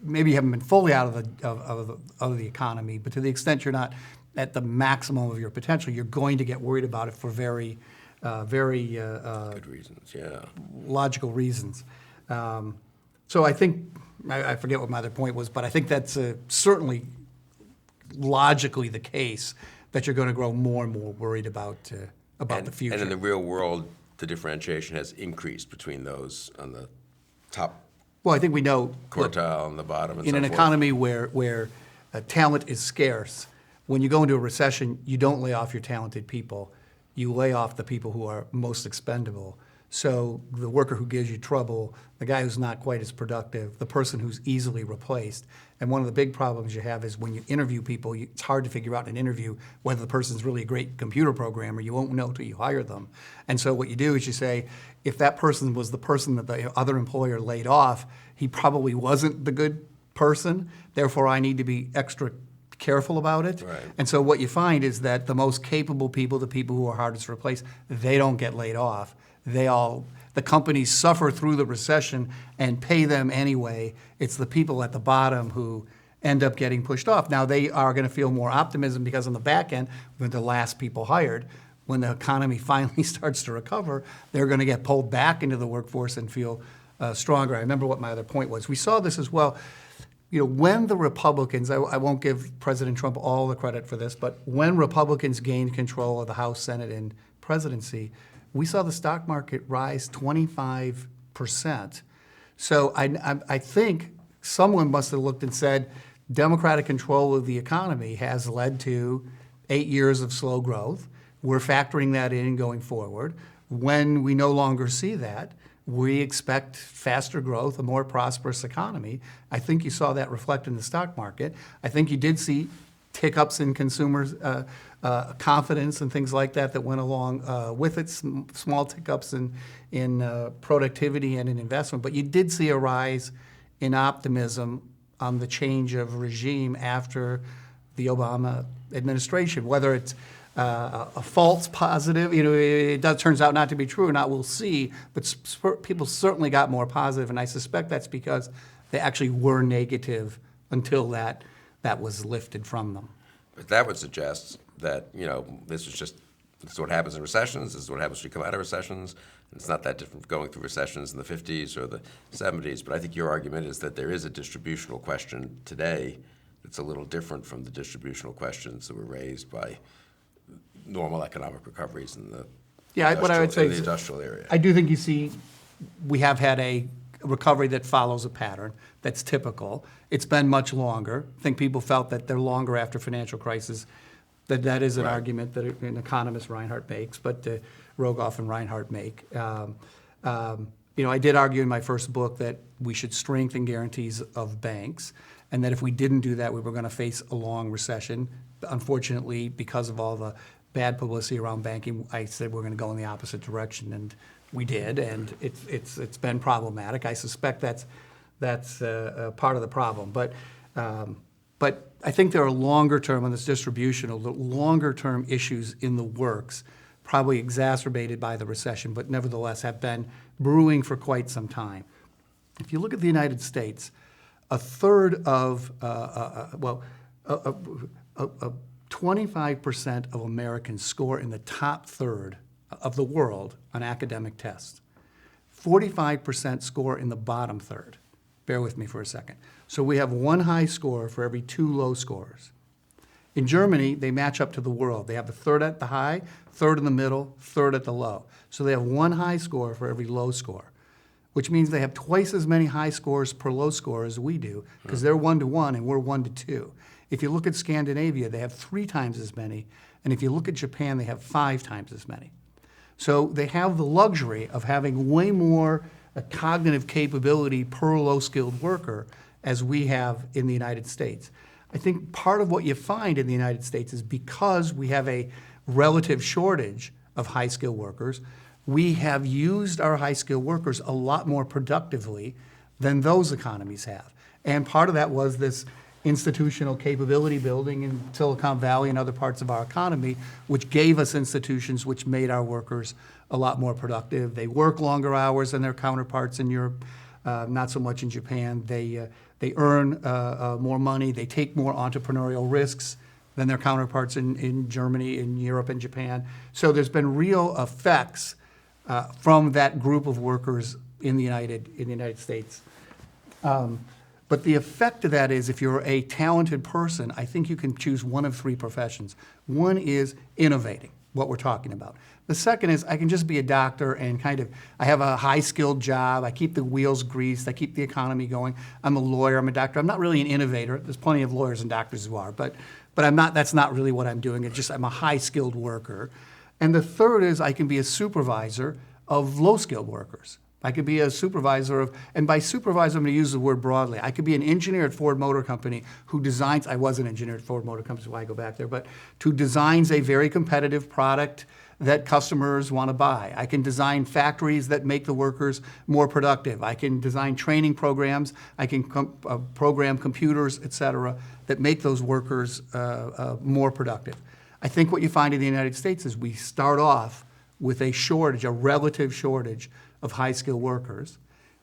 S2: maybe you haven't been fully out of the economy, but to the extent you're not at the maximum of your potential, you're going to get worried about it for very
S1: Good reasons, yeah.
S2: logical reasons. So I think, I forget what my other point was, but I think that's certainly logically the case that you're going to grow more and more worried about the future.
S1: And in the real world, the differentiation has increased between those on the top
S2: Well, I think we know, look,
S1: quartile and the bottom and
S2: in
S1: so
S2: an
S1: forth.
S2: economy where talent is scarce, when you go into a recession, you don't lay off your talented people. You lay off the people who are most expendable. So the worker who gives you trouble, the guy who's not quite as productive, the person who's easily replaced. And one of the big problems you have is when you interview people, it's hard to figure out in an interview whether the person's really a great computer programmer. You won't know until you hire them. And so what you do is you say, if that person was the person that the other employer laid off, he probably wasn't the good person. Therefore, I need to be extra careful about it.
S1: Right.
S2: And so what you find is that the most capable people, the people who are hardest to replace, they don't get laid off. The companies suffer through the recession and pay them anyway. It's the people at the bottom who end up getting pushed off. Now, they are going to feel more optimism because on the back end, when the last people hired, when the economy finally starts to recover, they're going to get pulled back into the workforce and feel stronger. I remember what my other point was. We saw this as well. when the Republicans, I won't give President Trump all the credit for this, but when Republicans gained control of the House, Senate, and presidency, we saw the stock market rise 25%. So I think someone must have looked and said, Democratic control of the economy has led to 8 years of slow growth. We're factoring that in going forward. When we no longer see that, we expect faster growth, a more prosperous economy. I think you saw that reflected in the stock market. I think you did see tick-ups in consumers' confidence and things like that went along with it, small tick-ups in productivity and in investment. But you did see a rise in optimism on the change of regime after the Obama administration. Whether it's a false positive, turns out not to be true or not, we'll see. But people certainly got more positive, and I suspect that's because they actually were negative until that was lifted from them.
S1: But that would suggest that, this is what happens in recessions, this is what happens when you come out of recessions. It's not that different from going through recessions in the 50s or the 70s, but I think your argument is that there is a distributional question today that's a little different from the distributional questions that were raised by normal economic recoveries in the
S2: what I would say
S1: in the
S2: is
S1: industrial area.
S2: I do think you see we have had a recovery that follows a pattern that's typical. It's been much longer. I think people felt that they're longer after financial crisis. That is an argument that an economist Reinhardt makes, but Rogoff and Reinhardt make. I did argue in my first book that we should strengthen guarantees of banks, and that if we didn't do that, we were going to face a long recession. Unfortunately, because of all the bad publicity around banking, I said we're going to go in the opposite direction, and we did, and it's been problematic. I suspect that's part of the problem, but I think there are longer term on this distributional, longer term issues in the works, probably exacerbated by the recession, but nevertheless have been brewing for quite some time. If you look at the United States, a third of 25% of Americans score in the top third of the world on academic tests. 45% score in the bottom third. Bear with me for a second. So we have one high score for every 2 low scores. In Germany, they match up to the world. They have a third at the high, third in the middle, third at the low. So they have one high score for every low score, which means they have twice as many high scores per low score as we do, because they're 1-to-1 and we're 1-to-2. If you look at Scandinavia, they have 3 times as many, and if you look at Japan, they have 5 times as many. So they have the luxury of having way more cognitive capability per low-skilled worker as we have in the United States. I think part of what you find in the United States is because we have a relative shortage of high-skilled workers, we have used our high-skilled workers a lot more productively than those economies have. And part of that was this institutional capability building in Silicon Valley and other parts of our economy, which gave us institutions which made our workers a lot more productive. They work longer hours than their counterparts in Europe, not so much in Japan. They earn more money. They take more entrepreneurial risks than their counterparts in Germany, in Europe, and Japan. So there's been real effects from that group of workers in the United States. But the effect of that is if you're a talented person, I think you can choose one of 3 professions. One is innovating, what we're talking about. The second is I can just be a doctor and I have a high-skilled job. I keep the wheels greased. I keep the economy going. I'm a lawyer. I'm a doctor. I'm not really an innovator. There's plenty of lawyers and doctors who are, but I'm not. That's not really what I'm doing. It's just I'm a high-skilled worker. And the third is I can be a supervisor of low-skilled workers. I could be a supervisor of, and by supervisor, I'm going to use the word broadly. I could be an engineer at Ford Motor Company who designs, I was an engineer at Ford Motor Company, so why I go back there, but who designs a very competitive product that customers want to buy. I can design factories that make the workers more productive. I can design training programs. I can program computers, et cetera, that make those workers more productive. I think what you find in the United States is we start off with a shortage, a relative shortage of high-skilled workers.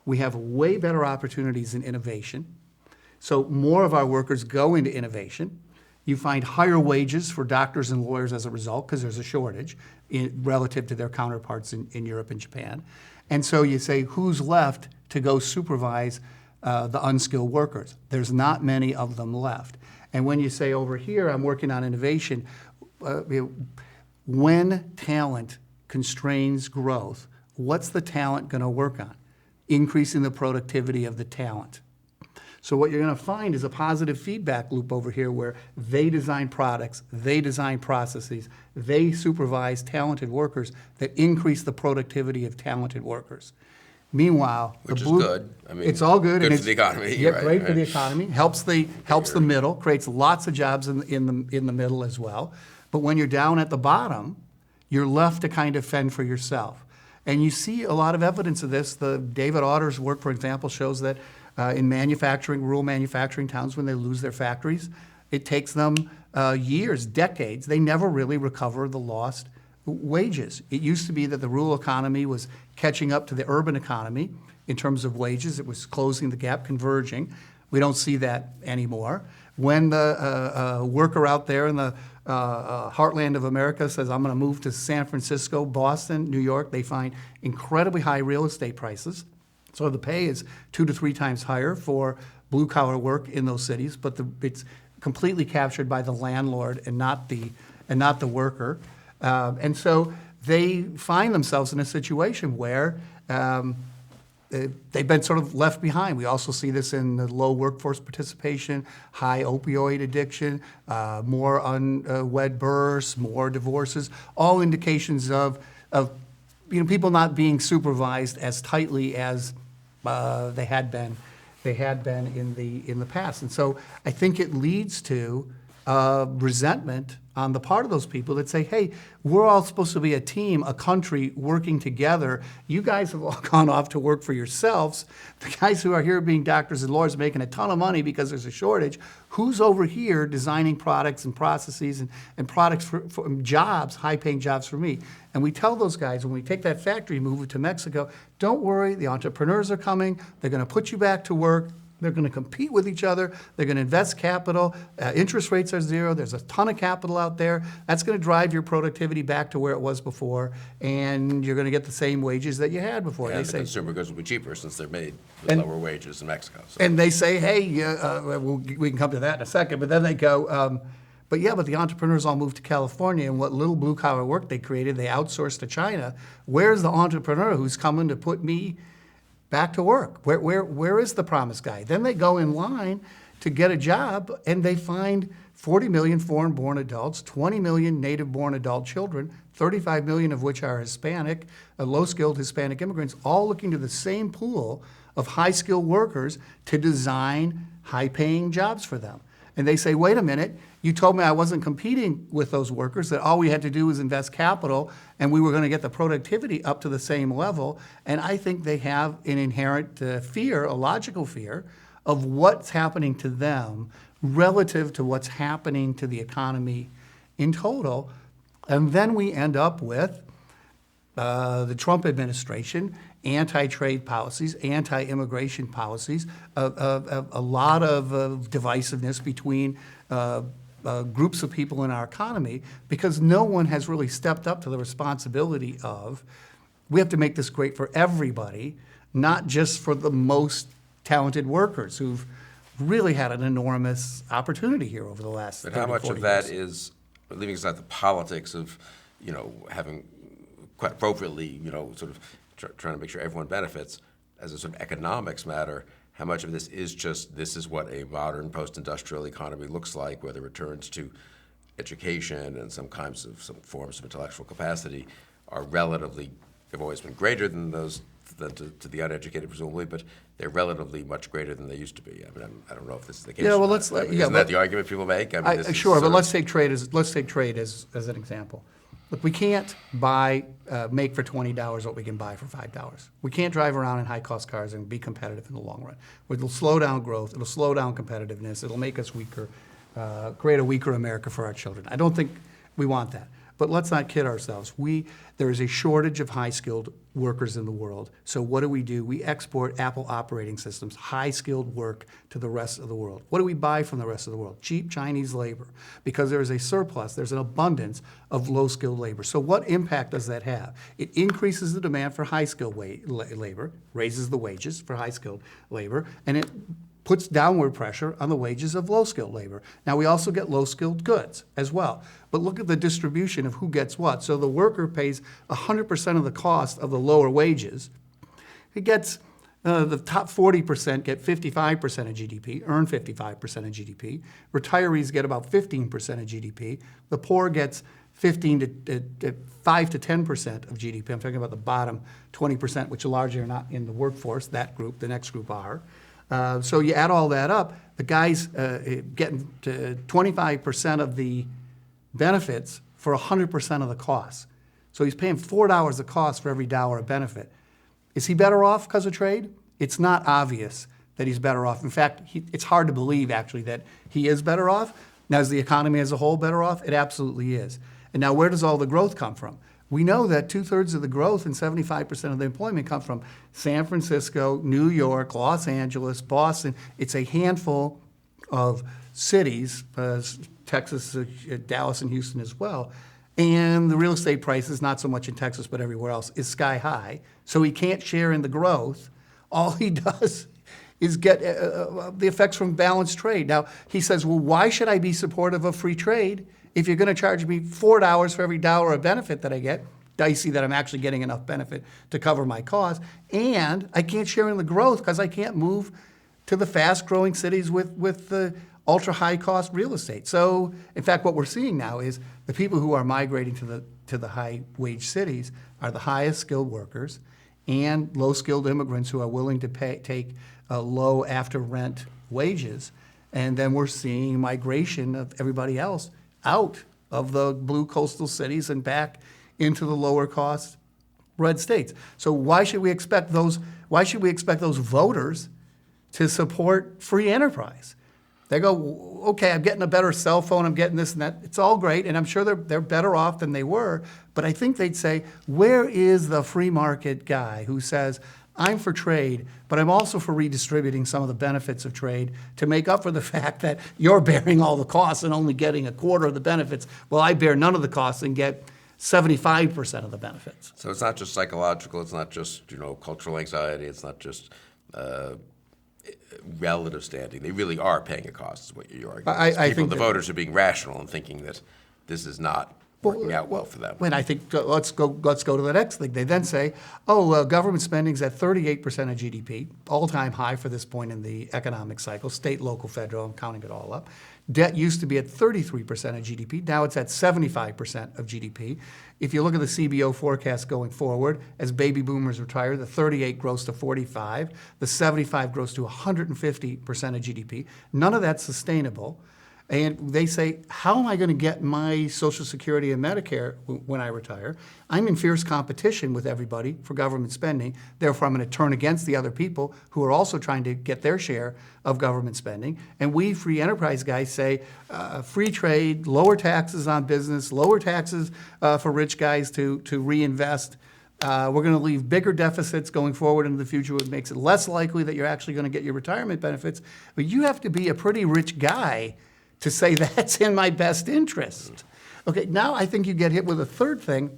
S2: We have way better opportunities in innovation. So more of our workers go into innovation. You find higher wages for doctors and lawyers as a result because there's a shortage relative to their counterparts in Europe and Japan. And so you say, who's left to go supervise the unskilled workers. There's not many of them left. And when you say over here, I'm working on innovation, when talent constrains growth, what's the talent going to work on? Increasing the productivity of the talent. So what you're going to find is a positive feedback loop over here where they design products, they design processes, they supervise talented workers that increase the productivity of talented workers. Meanwhile,
S1: which is good. I mean,
S2: it's all good.
S1: Good
S2: and
S1: for the economy.
S2: Yeah,
S1: right,
S2: great
S1: right.
S2: for the economy. Helps the middle. Creates lots of jobs in the middle as well. But when you're down at the bottom, you're left to kind of fend for yourself. And you see a lot of evidence of this. The David Autor's work, for example, shows that in manufacturing, rural manufacturing towns, when they lose their factories, it takes them years, decades. They never really recover the lost wages. It used to be that the rural economy was catching up to the urban economy in terms of wages. It was closing the gap, converging. We don't see that anymore. When the worker out there in the heartland of America says, I'm going to move to San Francisco, Boston, New York, they find incredibly high real estate prices. So the pay is 2 to 3 times higher for blue-collar work in those cities, but it's completely captured by the landlord and not the worker. And so they find themselves in a situation where they've been sort of left behind. We also see this in the low workforce participation, high opioid addiction, more unwed births, more divorces, all indications of people not being supervised as tightly as they had been in the past. And so I think it leads to resentment on the part of those people that say, hey, we're all supposed to be a team, a country working together. You guys have all gone off to work for yourselves. The guys who are here being doctors and lawyers making a ton of money because there's a shortage. Who's over here designing products and processes and products for jobs, high-paying jobs for me? And we tell those guys when we take that factory, move it to Mexico, don't worry, the entrepreneurs are coming. They're going to put you back to work. They're going to compete with each other. They're going to invest capital. Interest rates are zero. There's a ton of capital out there. That's going to drive your productivity back to where it was before, and you're going to get the same wages that you had before.
S1: And
S2: they
S1: the
S2: say,
S1: consumer goods will be cheaper since they're made with lower wages in Mexico. So.
S2: and they say, hey, we can come to that in a second, but then they go, but the entrepreneurs all moved to California, and what little blue-collar work they created, they outsourced to China. Where's the entrepreneur who's coming to put me back to work? Where is the promised guy? Then they go in line to get a job, and they find 40 million foreign-born adults, 20 million native-born adult children, 35 million of which are Hispanic, low-skilled Hispanic immigrants, all looking to the same pool of high-skilled workers to design high-paying jobs for them. And they say, wait a minute, you told me I wasn't competing with those workers, that all we had to do was invest capital and we were going to get the productivity up to the same level. And I think they have an inherent fear, a logical fear, of what's happening to them relative to what's happening to the economy in total. And then we end up with the Trump administration, anti-trade policies, anti-immigration policies, a lot of divisiveness between groups of people in our economy, because no one has really stepped up to the responsibility of, we have to make this great for everybody, not just for the most talented workers who've really had an enormous opportunity here over the last 30,
S1: But how much
S2: 40
S1: of that
S2: years.
S1: is, leaving aside the politics of, having quite appropriately, sort of trying to make sure everyone benefits, as a sort of economics matter, how much of this is just, this is what a modern post-industrial economy looks like, where the returns to education and some forms of intellectual capacity are relatively, have always been greater than those, to the uneducated presumably, but they're relatively much greater than they used to be. I mean, I don't know if this is the case.
S2: Yeah, well,
S1: or not. Isn't that the argument people make? I mean, this is
S2: Sure,
S1: sort
S2: but
S1: of-
S2: let's take trade as an example. Look, we can't make for $20 what we can buy for $5. We can't drive around in high-cost cars and be competitive in the long run. It'll slow down growth. It'll slow down competitiveness. It'll make us weaker, create a weaker America for our children. I don't think we want that. But let's not kid ourselves. There is a shortage of high-skilled workers in the world. So what do? We export Apple operating systems, high-skilled work to the rest of the world. What do we buy from the rest of the world? Cheap Chinese labor. Because there is a surplus, there's an abundance of low-skilled labor. So what impact does that have? It increases the demand for high-skilled labor, raises the wages for high-skilled labor, and it puts downward pressure on the wages of low-skilled labor. Now, we also get low-skilled goods as well. But look at the distribution of who gets what. So the worker pays 100% of the cost of the lower wages. He gets, the top 40% get 55% of GDP, earn 55% of GDP. Retirees get about 15% of GDP. The poor gets 5 to 10% of GDP. I'm talking about the bottom 20%, which largely are not in the workforce, that group, the next group are. So you add all that up, the guy's getting to 25% of the benefits for 100% of the costs. So he's paying $4 a cost for every dollar of benefit. Is he better off because of trade? It's not obvious that he's better off. In fact, it's hard to believe, actually, that he is better off. Now, is the economy as a whole better off? It absolutely is. And now, where does all the growth come from? We know that 2/3 of the growth and 75% of the employment come from San Francisco, New York, Los Angeles, Boston. It's a handful of cities, Texas, Dallas, and Houston as well. And the real estate prices, not so much in Texas, but everywhere else, is sky high. So he can't share in the growth. All he does is get the effects from balanced trade. Now, he says, well, why should I be supportive of free trade if you're going to charge me $4 for every dollar of benefit that I get? I see that I'm actually getting enough benefit to cover my costs, and I can't share in the growth because I can't move to the fast-growing cities with the ultra-high-cost real estate. So, in fact, what we're seeing now is the people who are migrating to the high-wage cities are the highest-skilled workers and low-skilled immigrants who are willing to take low after-rent wages, and then we're seeing migration of everybody else out of the blue coastal cities and back into the lower cost red states. So why should we expect those voters to support free enterprise? They go, okay, I'm getting a better cell phone, I'm getting this and that. It's all great, and I'm sure they're better off than they were, but I think they'd say, where is the free market guy who says, I'm for trade, but I'm also for redistributing some of the benefits of trade to make up for the fact that you're bearing all the costs and only getting a quarter of the benefits. Well, I bear none of the costs and get 75% of the benefits.
S1: So it's not just psychological, it's not just, cultural anxiety, it's not just relative standing. They really are paying a cost, is what you're arguing.
S2: I think
S1: the voters are being rational and thinking that this is not working out well for them.
S2: And I think let's go to the next thing. They then say, government spending's at 38% of GDP, all-time high for this point in the economic cycle, state, local, federal, I'm counting it all up. Debt used to be at 33% of GDP. Now it's at 75% of GDP. If you look at the CBO forecast going forward, as baby boomers retire, the 38 grows to 45, the 75 grows to 150% of GDP. None of that's sustainable. And they say, how am I going to get my Social Security and Medicare when I retire? I'm in fierce competition with everybody for government spending. Therefore, I'm going to turn against the other people who are also trying to get their share of government spending. And we free enterprise guys say, free trade, lower taxes on business, lower taxes for rich guys to reinvest. We're going to leave bigger deficits going forward into the future, which makes it less likely that you're actually going to get your retirement benefits. But you have to be a pretty rich guy to say that's in my best interest. Okay, now I think you get hit with a third thing,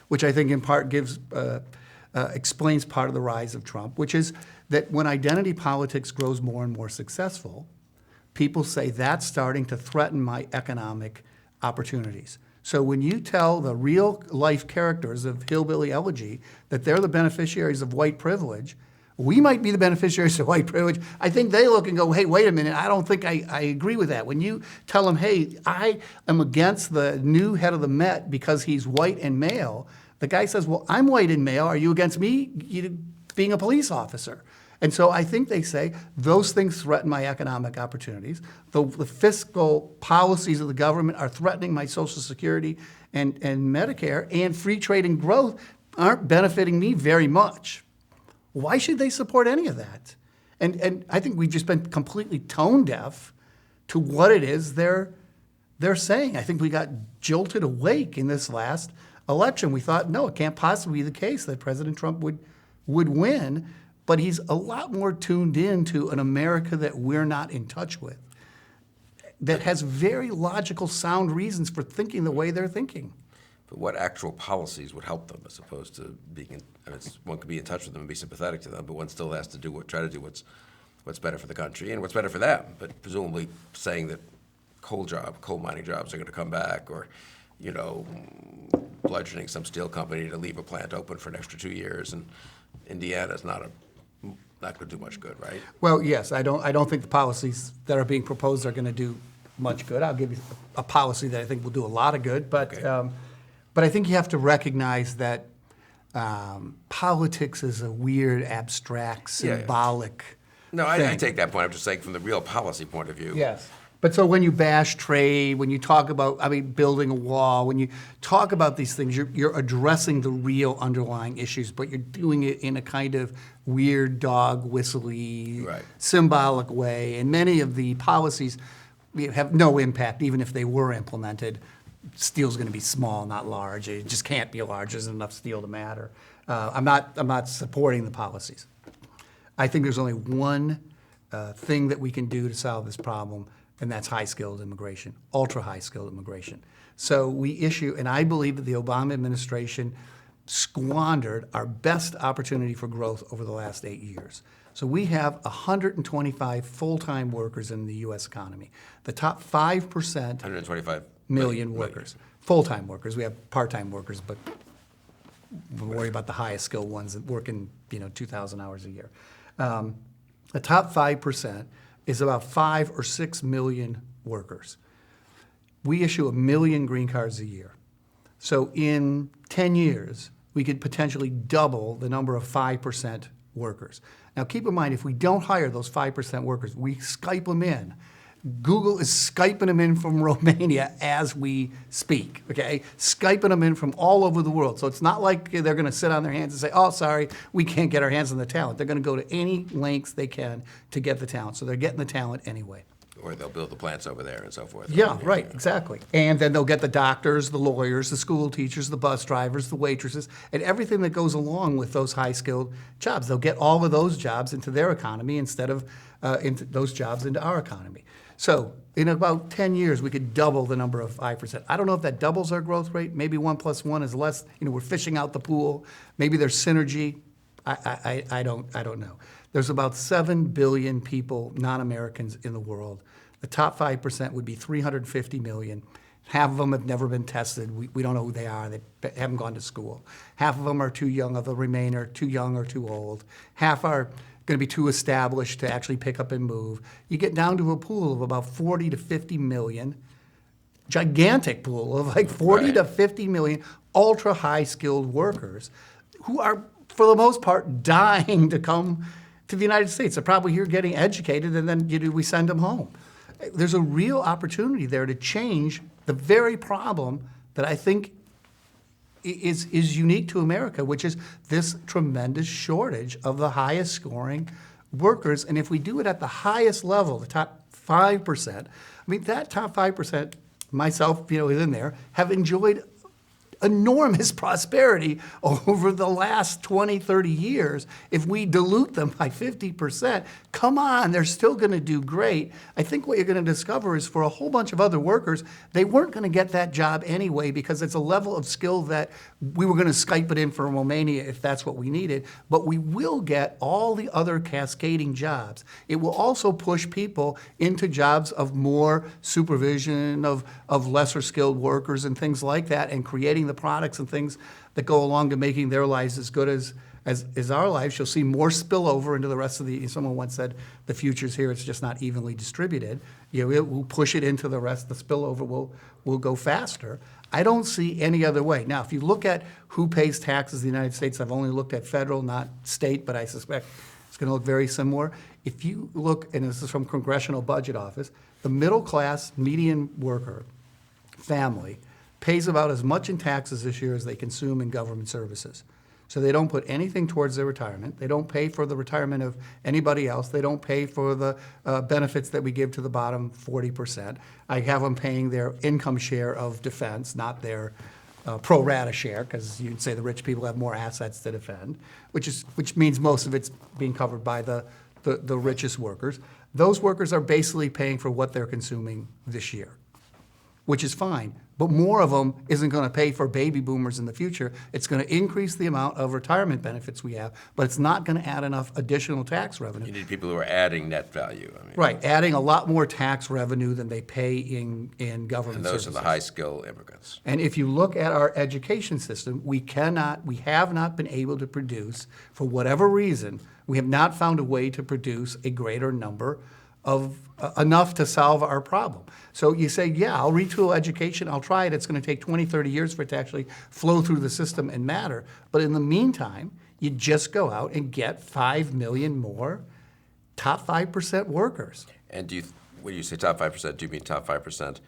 S2: which I think in part explains part of the rise of Trump, which is that when identity politics grows more and more successful, people say that's starting to threaten my economic opportunities. So when you tell the real life characters of Hillbilly Elegy that they're the beneficiaries of white privilege, we might be the beneficiaries of white privilege. I think they look and go, hey, wait a minute, I don't think I agree with that. When you tell them, hey, I am against the new head of the Met because he's white and male, the guy says, well, I'm white and male. Are you against me being a police officer? And so I think they say those things threaten my economic opportunities. The fiscal policies of the government are threatening my Social Security and Medicare, and free trade and growth aren't benefiting me very much. Why should they support any of that? And I think we've just been completely tone deaf to what it is they're they're saying, I think we got jolted awake in this last election. We thought, no, it can't possibly be the case that President Trump would win, but he's a lot more tuned in to an America that we're not in touch with, that has very logical, sound reasons for thinking the way they're thinking.
S1: But what actual policies would help them, as opposed to being? One could be in touch with them and be sympathetic to them, but one still has to try to do what's better for the country and what's better for them. But presumably saying that coal mining jobs are going to come back, or bludgeoning some steel company to leave a plant open for an extra 2 years, and Indiana's not going to do much good, right?
S2: Well, yes, I don't think the policies that are being proposed are going to do much good. I'll give you a policy that I think will do a lot of good, but
S1: Okay.
S2: but I think you have to recognize that politics is a weird, abstract,
S1: Yeah, yeah.
S2: symbolic
S1: No,
S2: thing.
S1: I take that point. I'm just saying from the real policy point of view.
S2: Yes. But so when you bash trade, when you talk about, building a wall, when you talk about these things, you're addressing the real underlying issues, but you're doing it in a kind of weird dog whistly,
S1: Right.
S2: symbolic way. And many of the policies have no impact, even if they were implemented. Steel's going to be small, not large. It just can't be large. There's enough steel to matter. I'm not supporting the policies. I think there's only one thing that we can do to solve this problem, and that's high-skilled immigration, ultra-high-skilled immigration. So we issue, and I believe that the Obama administration squandered our best opportunity for growth over the last 8 years. So we have 125 full-time workers in the U.S. economy. The top 5%
S1: 125
S2: million workers, full-time workers. We have part-time workers, but we worry about the highest skilled ones that work in 2,000 hours a year. The top 5% is about 5 or 6 million workers. We issue 1 million green cards a year. So in 10 years, we could potentially double the number of 5% workers. Now keep in mind, if we don't hire those 5% workers, we Skype them in. Google is Skyping them in from Romania as we speak, okay? Skyping them in from all over the world. So it's not like they're going to sit on their hands and say, oh, sorry, we can't get our hands on the talent. They're going to go to any lengths they can to get the talent. So they're getting the talent anyway.
S1: Or they'll build the plants over there and so forth.
S2: Yeah, right, exactly. And then they'll get the doctors, the lawyers, the school teachers, the bus drivers, the waitresses, and everything that goes along with those high-skilled jobs. They'll get all of those jobs into their economy instead of into those jobs into our economy. So in about 10 years, we could double the number of 5%. I don't know if that doubles our growth rate. Maybe 1 + 1 is less. We're fishing out the pool. Maybe there's synergy. I don't know. There's about 7 billion people, non-Americans, in the world. The top 5% would be 350 million. Half of them have never been tested. We don't know who they are. They haven't gone to school. Half of them are too young. Of the remainder, too young or too old. Half are going to be too established to actually pick up and move. You get down to a pool of about 40 to 50 million, gigantic pool of like 40 to 50 million ultra high skilled workers who are, for the most part, dying to come to the United States. They're probably here getting educated, and then we send them home. There's a real opportunity there to change the very problem that I think is unique to America, which is this tremendous shortage of the highest scoring workers. And if we do it at the highest level, the top 5%, that top 5%, myself, is in there, have enjoyed enormous prosperity over the last 20, 30 years. If we dilute them by 50%, come on, they're still going to do great. I think what you're going to discover is for a whole bunch of other workers, they weren't going to get that job anyway because it's a level of skill that we were going to Skype it in from Romania if that's what we needed, but we will get all the other cascading jobs. It will also push people into jobs of more supervision, of lesser skilled workers and things like that, and creating the products and things that go along to making their lives as good as our lives. You'll see more spillover into the rest of the, someone once said, the future's here, it's just not evenly distributed. We'll push it into the rest, the spillover will go faster. I don't see any other way. Now, if you look at who pays taxes in the United States, I've only looked at federal, not state, but I suspect it's going to look very similar. If you look, and this is from Congressional Budget Office, the middle class median worker family pays about as much in taxes this year as they consume in government services. So they don't put anything towards their retirement. They don't pay for the retirement of anybody else. They don't pay for the benefits that we give to the bottom 40%. I have them paying their income share of defense, not their pro rata share, because you'd say the rich people have more assets to defend, which means most of it's being covered by the richest workers. Those workers are basically paying for what they're consuming this year, which is fine. But more of them isn't going to pay for baby boomers in the future. It's going to increase the amount of retirement benefits we have, but it's not going to add enough additional tax revenue.
S1: You need people who are adding net value. I mean,
S2: Right, adding a lot more tax revenue than they pay in government
S1: and those
S2: services.
S1: are the high-skill immigrants.
S2: And if you look at our education system, we have not been able to produce, for whatever reason, we have not found a way to produce a greater number of enough to solve our problem. So you say, yeah, I'll retool education, I'll try it. It's going to take 20, 30 years for it to actually flow through the system and matter. But in the meantime, you just go out and get 5 million more top 5% workers.
S1: And when you say top 5%, do you mean top 5%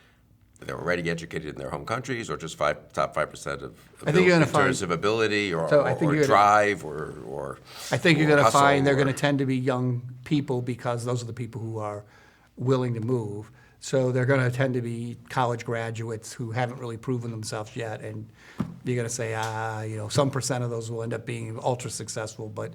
S1: they're already educated in their home countries, or just top 5% of
S2: I think you're gonna
S1: in terms of ability or drive or
S2: I think you're going to
S1: hustle
S2: find they're going to tend to be young people, because those are the people who are willing to move. So they're going to tend to be college graduates who haven't really proven themselves yet, and you're going to say, some percent of those will end up being ultra successful, but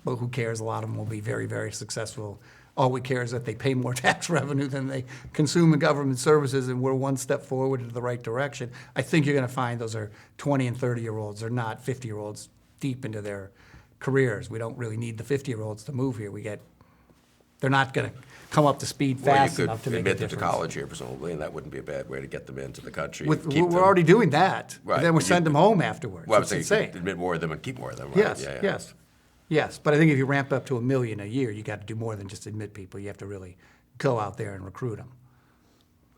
S2: who cares? A lot of them will be very, very successful. All we care is that they pay more tax revenue than they consume in government services, and we're one step forward in the right direction. I think you're going to find those are 20 and 30-year-olds. They're not 50-year-olds deep into their careers. We don't really need the 50-year-olds to move here. They're not going to come up to speed fast enough to make a difference.
S1: Well, you could admit them to college here, presumably, and that wouldn't be a bad way to get them into the country.
S2: We're already doing that.
S1: Right.
S2: Then we'll send them home afterwards.
S1: Well, I
S2: It's
S1: would say you
S2: insane.
S1: could admit more of them and keep more of them, right?
S2: Yes,
S1: Yeah.
S2: yes. But I think if you ramp up to 1 million a year, you got to do more than just admit people. You have to really go out there and recruit them.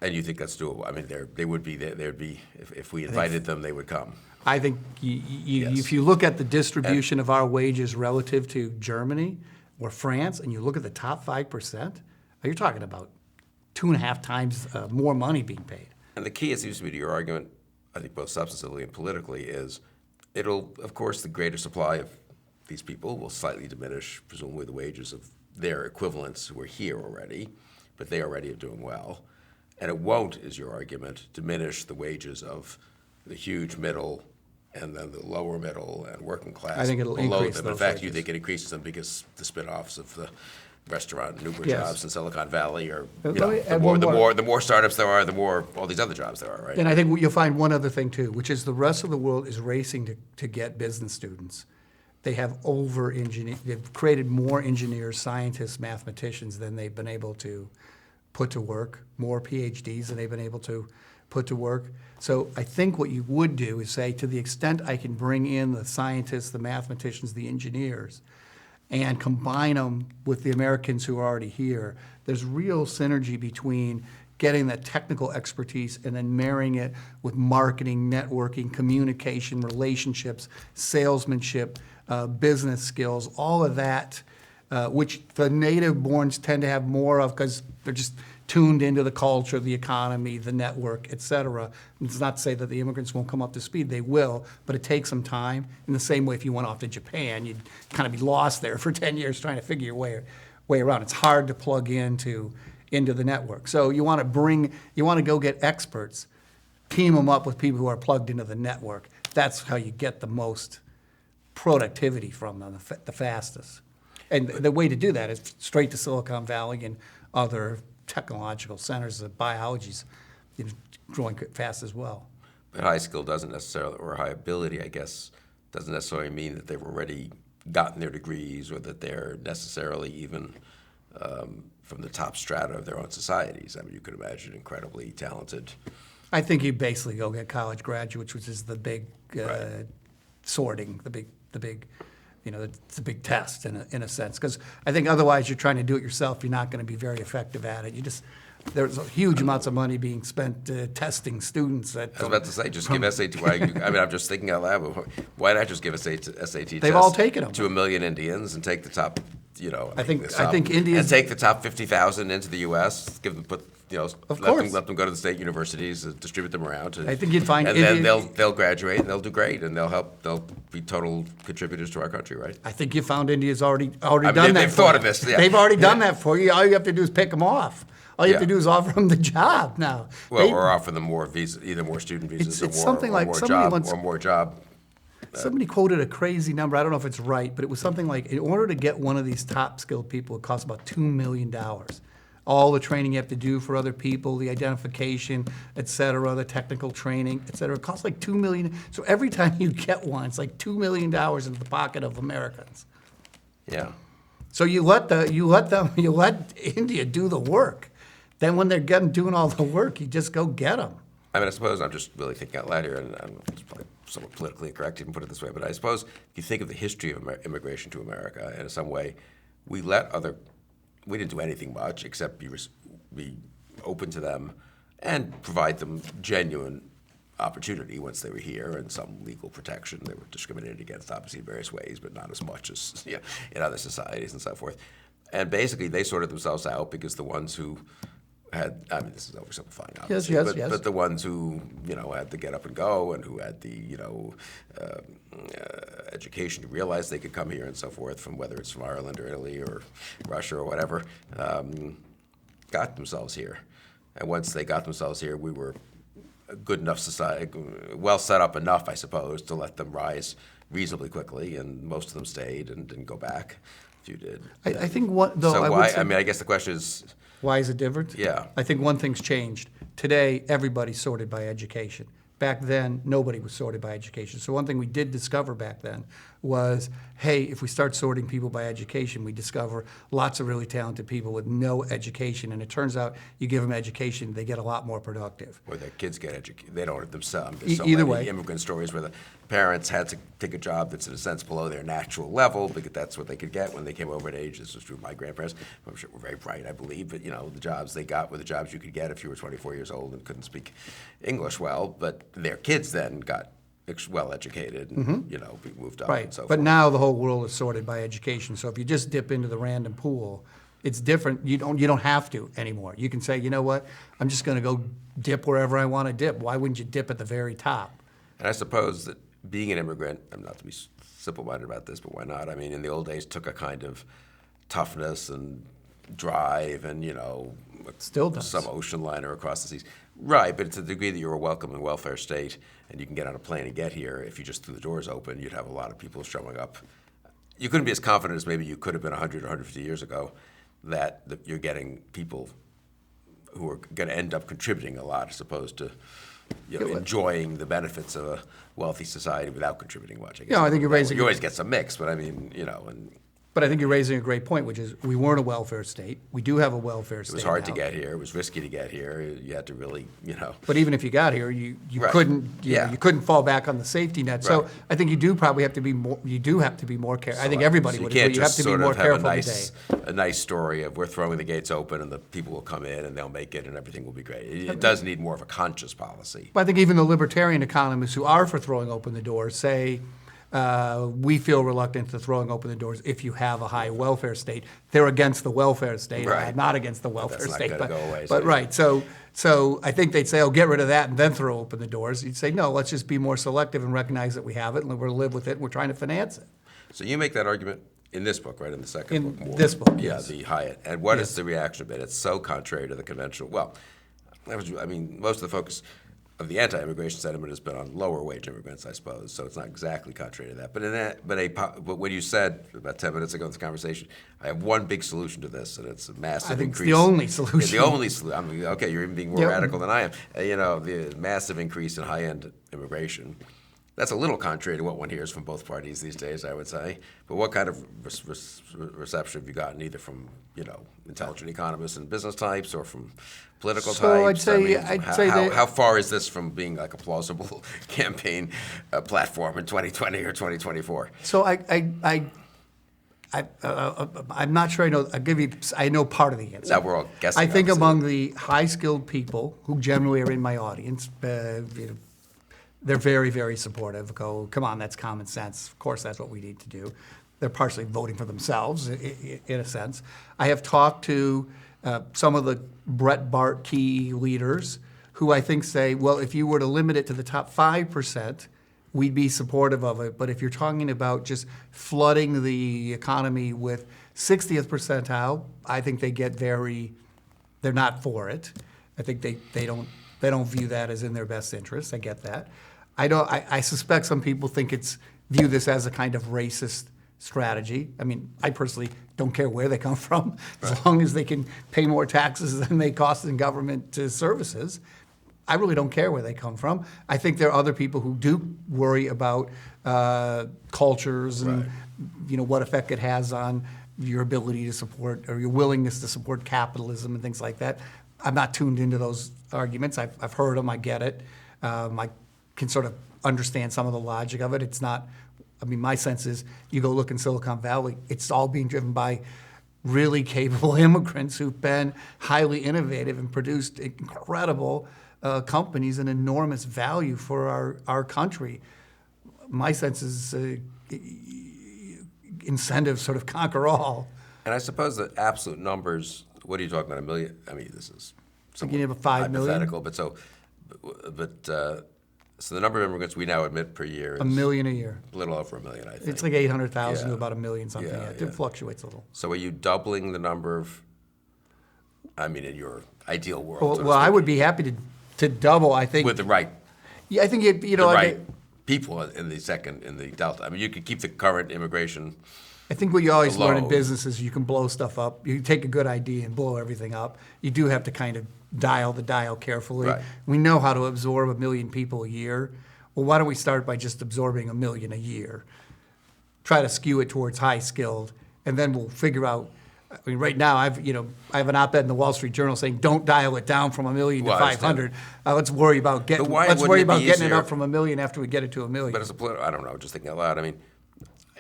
S1: And you think that's doable? I mean, they would be if we invited them, they would come.
S2: I think
S1: Yes.
S2: if you look at the distribution of our wages relative to Germany or France, and you look at the top 5%, you're talking about 2.5 times more money being paid.
S1: And the key, it seems to me, to your argument, I think both substantively and politically, is of course, the greater supply of these people will slightly diminish, presumably, the wages of their equivalents who are here already, but they already are doing well. And it won't, is your argument, diminish the wages of the huge middle and then the lower middle and working class
S2: I think it'll
S1: below
S2: increase
S1: them. In
S2: those
S1: fact,
S2: wages.
S1: you think it increases them because the spin-offs of the restaurant and Uber
S2: Yes.
S1: jobs in Silicon Valley are,
S2: Let me add
S1: the more startups there are, the more all these other jobs there are, right?
S2: And I think you'll find one other thing too, which is the rest of the world is racing to get business students. They have they've created more engineers, scientists, mathematicians than they've been able to put to work, more PhDs than they've been able to put to work. So I think what you would do is say, to the extent I can bring in the scientists, the mathematicians, the engineers, and combine them with the Americans who are already here, there's real synergy between getting that technical expertise and then marrying it with marketing, networking, communication, relationships, salesmanship, business skills, all of that, which the native-borns tend to have more of because they're just tuned into the culture, the economy, the network, et cetera. It's not to say that the immigrants won't come up to speed. They will, but it takes some time. In the same way, if you went off to Japan, you'd kind of be lost there for 10 years trying to figure your way around. It's hard to plug into the network. So you want to go get experts, team them up with people who are plugged into the network. That's how you get the most productivity from them, the fastest. And the way to do that is straight to Silicon Valley and other technological centers. The biology's growing fast as well.
S1: But high skill doesn't necessarily, or high ability, I guess, doesn't necessarily mean that they've already gotten their degrees or that they're necessarily even from the top strata of their own societies. I mean, you could imagine incredibly talented.
S2: I think you basically go get college graduates, which is the big
S1: Right.
S2: sorting, the big, it's a big test in a sense. Because I think otherwise you're trying to do it yourself. You're not going to be very effective at it. There's huge amounts of money being spent testing students.
S1: I was about to say, just give SAT. I'm just thinking out loud. Why not just give SAT
S2: They've
S1: tests
S2: all taken them.
S1: to 1 million Indians and take the top
S2: I think
S1: this up,
S2: India's-
S1: and take the top 50,000 into the U.S., give them
S2: Of course.
S1: let them go to the state universities, distribute them around.
S2: I think you'd find
S1: and then
S2: India-
S1: they'll graduate and they'll do great and they'll be total contributors to our country, right?
S2: I think you found India's already
S1: mean,
S2: done that.
S1: they've
S2: for
S1: thought
S2: you.
S1: of this, yeah.
S2: They've already done that for you. All you have to do is pick them off. All you have to
S1: Yeah.
S2: do is offer them the job now.
S1: Well,
S2: They-
S1: or offer them more visa, either more student visas
S2: It's
S1: or
S2: something like
S1: more
S2: somebody
S1: job
S2: once-
S1: or more job.
S2: Somebody quoted a crazy number. I don't know if it's right, but it was something like, in order to get one of these top skilled people, it costs about $2 million. All the training you have to do for other people, the identification, et cetera, the technical training, et cetera. It costs like $2 million. So every time you get one, it's like $2 million into the pocket of Americans.
S1: Yeah.
S2: So you let India do the work. Then when they're doing all the work, you just go get them.
S1: I mean, I suppose I'm just really thinking out loud here, and it's probably somewhat politically incorrect to even put it this way, but I suppose if you think of the history of immigration to America, and in some way, we didn't do anything much except be open to them and provide them genuine opportunity once they were here and some legal protection. They were discriminated against, obviously, in various ways, but not as much as in other societies and so forth. And basically, they sorted themselves out because the ones who had, I mean, this is oversimplifying, obviously,
S2: yes.
S1: but the ones who, had to get up and go and who had the, education to realize they could come here and so forth, from whether it's from Ireland or Italy or Russia or whatever, got themselves here. And once they got themselves here, we were a good enough society, well set up enough, I suppose, to let them rise reasonably quickly, and most of them stayed and didn't go back. A few did.
S2: I think what, though,
S1: So
S2: I
S1: why?
S2: would say,
S1: I mean, I guess the question is,
S2: why is it different?
S1: Yeah.
S2: I think one thing's changed. Today, everybody's sorted by education. Back then, nobody was sorted by education. So one thing we did discover back then was, hey, if we start sorting people by education, we discover lots of really talented people with no education. And it turns out you give them education, they get a lot more productive.
S1: or their kids get educated, they don't themselves. There's so
S2: Either
S1: many
S2: way.
S1: immigrant stories where the parents had to take a job that's in a sense below their natural level because that's what they could get when they came over at age. This was true of my grandparents. I'm sure were very bright, I believe, but the jobs they got were the jobs you could get if you were 24 years old and couldn't speak English well. But their kids then got well educated and moved up
S2: Right.
S1: and so
S2: But
S1: forth.
S2: now the whole world is sorted by education. So if you just dip into the random pool, it's different. You don't have to anymore. You can say, you know what, I'm just going to go dip wherever I want to dip. Why wouldn't you dip at the very top?
S1: And I suppose that being an immigrant, I'm not to be simple-minded about this, but why not? I mean, in the old days, took a kind of toughness and drive and,
S2: Still does.
S1: some ocean liner across the seas. Right, but to the degree that you're a welcome and welfare state and you can get on a plane and get here, if you just threw the doors open, you'd have a lot of people showing up. You couldn't be as confident as maybe you could have been 100 or 150 years ago that you're getting people who are going to end up contributing a lot as opposed to enjoying the benefits of a wealthy society without contributing much. I guess.
S2: Yeah, I think you're raising-
S1: You always get some mix, but I mean, and
S2: But I think you're raising a great point, which is we weren't a welfare state. We do have a welfare state
S1: it was hard to
S2: now.
S1: get here. It was risky to get here. You had to really,
S2: But even if you got here, you
S1: Right.
S2: couldn't
S1: Yeah.
S2: you couldn't fall back on the safety net. So
S1: Right.
S2: I think you do probably have to be more. You do have to be more careful. I think everybody
S1: So
S2: would
S1: you can't
S2: agree. You have
S1: just
S2: to be
S1: sort
S2: more
S1: of have
S2: careful
S1: a nice story of we're throwing the gates open and the people will come in and they'll make it and everything will be great. It does need more of a conscious policy.
S2: But I think even the libertarian economists who are for throwing open the doors say, we feel reluctant to throwing open the doors if you have a high welfare state. They're against the welfare state,
S1: Right.
S2: not against the welfare
S1: that's not
S2: state.
S1: gonna go away,
S2: But
S1: so-
S2: right, so I think they'd say, oh, get rid of that and then throw open the doors. You'd say, no, let's just be more selective and recognize that we have it and we're live with it and we're trying to finance it.
S1: So you make that argument in this book, right? In the second
S2: In
S1: book? More.
S2: this book,
S1: Yeah,
S2: yes.
S1: the Hyatt. And what
S2: Yes.
S1: is the reaction been? It's so contrary to the conventional. Well, I mean, most of the focus of the anti-immigration sentiment has been on lower wage immigrants, I suppose. So it's not exactly contrary to that. But when you said about 10 minutes ago in this conversation, I have one big solution to this, and it's a massive
S2: I think it's
S1: increase.
S2: the only
S1: Yeah,
S2: solution.
S1: the only solution. I mean, okay, you're even being more
S2: Yep.
S1: radical than I am. The massive increase in high-end immigration. That's a little contrary to what one hears from both parties these days, I would say. But what kind of reception have you gotten, either from intelligent economists and business types, or from political
S2: So
S1: types?
S2: I'd say that-
S1: how far is this from being like a plausible campaign platform in 2020 or 2024?
S2: So I'm not sure I know. I know part of the answer.
S1: Now we're all guessing.
S2: I think
S1: obviously.
S2: among the high-skilled people who generally are in my audience, they're very, very supportive. Go, come on, that's common sense. Of course, that's what we need to do. they're partially voting for themselves in a sense. I have talked to some of the Breitbart key leaders who I think say, well, if you were to limit it to the top 5%, we'd be supportive of it. But if you're talking about just flooding the economy with 60th percentile, I think they're not for it. I think they don't view that as in their best interest. I get that. I suspect some people view this as a kind of racist strategy. I mean, I personally don't care where they come from, as long as they can pay more taxes than they cost in government services. I really don't care where they come from. I think there are other people who do worry about cultures and what effect it has on your ability to support or your willingness to support capitalism and things like that. I'm not tuned into those arguments. I've heard them. I get it. I can sort of understand some of the logic of it. It's not. I mean, my sense is you go look in Silicon Valley. It's all being driven by really capable immigrants who've been highly innovative and produced incredible companies and enormous value for our country. My sense is incentives sort of conquer all.
S1: And I suppose the absolute numbers, what are you talking about, 1 million? I mean, this is
S2: Thinking of 5 million?
S1: hypothetical, so the number of immigrants we now admit per year is
S2: 1 million a year.
S1: a little over 1 million, I think.
S2: It's like 800,000 to
S1: Yeah.
S2: about 1 million something.
S1: Yeah,
S2: It
S1: yeah.
S2: fluctuates a little.
S1: So are you doubling the number of, I mean, in your ideal world? so to
S2: Well, I
S1: speak,
S2: would be happy to double. I think.
S1: with the right,
S2: Yeah, I think
S1: the right people in the Delta. I mean, you could keep the current immigration.
S2: I think what you always learn in
S1: Low.
S2: business is you can blow stuff up. You take a good idea and blow everything up. You do have to kind of dial the dial carefully.
S1: Right.
S2: We know how to absorb 1 million people a year. Well, why don't we start by just absorbing 1 million a year? Try to skew it towards high skilled, and then we'll figure out. I mean, right now I have an op-ed in the Wall Street Journal saying don't dial it down from 1 million to
S1: Well, I understand.
S2: 500. Let's worry about getting.
S1: But why
S2: Let's
S1: wouldn't
S2: worry
S1: it
S2: about
S1: be
S2: getting it
S1: easier-
S2: up from 1 million after we get it to 1 million.
S1: But as a I don't know, just thinking out loud. I mean,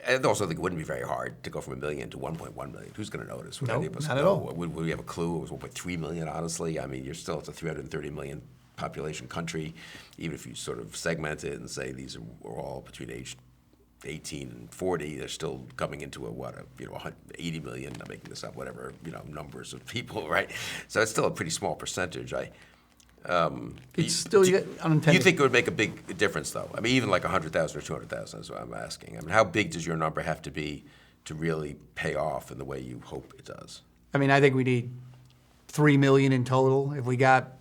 S1: I also think it wouldn't be very hard to go from 1 million to 1.1 million. Who's going to notice? Would
S2: No,
S1: any of us
S2: not at
S1: know?
S2: all.
S1: Would we have a clue? It was 1.3 million, honestly. I mean, it's a 330 million population country. Even if you sort of segment it and say these are all between age 18 and 40, they're still coming into 80 million. I'm making this up, whatever numbers of people, right? So it's still a pretty small percentage.
S2: It's still you get unintended.
S1: Do you think it would make a big difference, though? I mean, even like 100,000 or 200,000 is what I'm asking. I mean, how big does your number have to be to really pay off in the way you hope it does?
S2: I mean, I think we need 3 million in total. If we got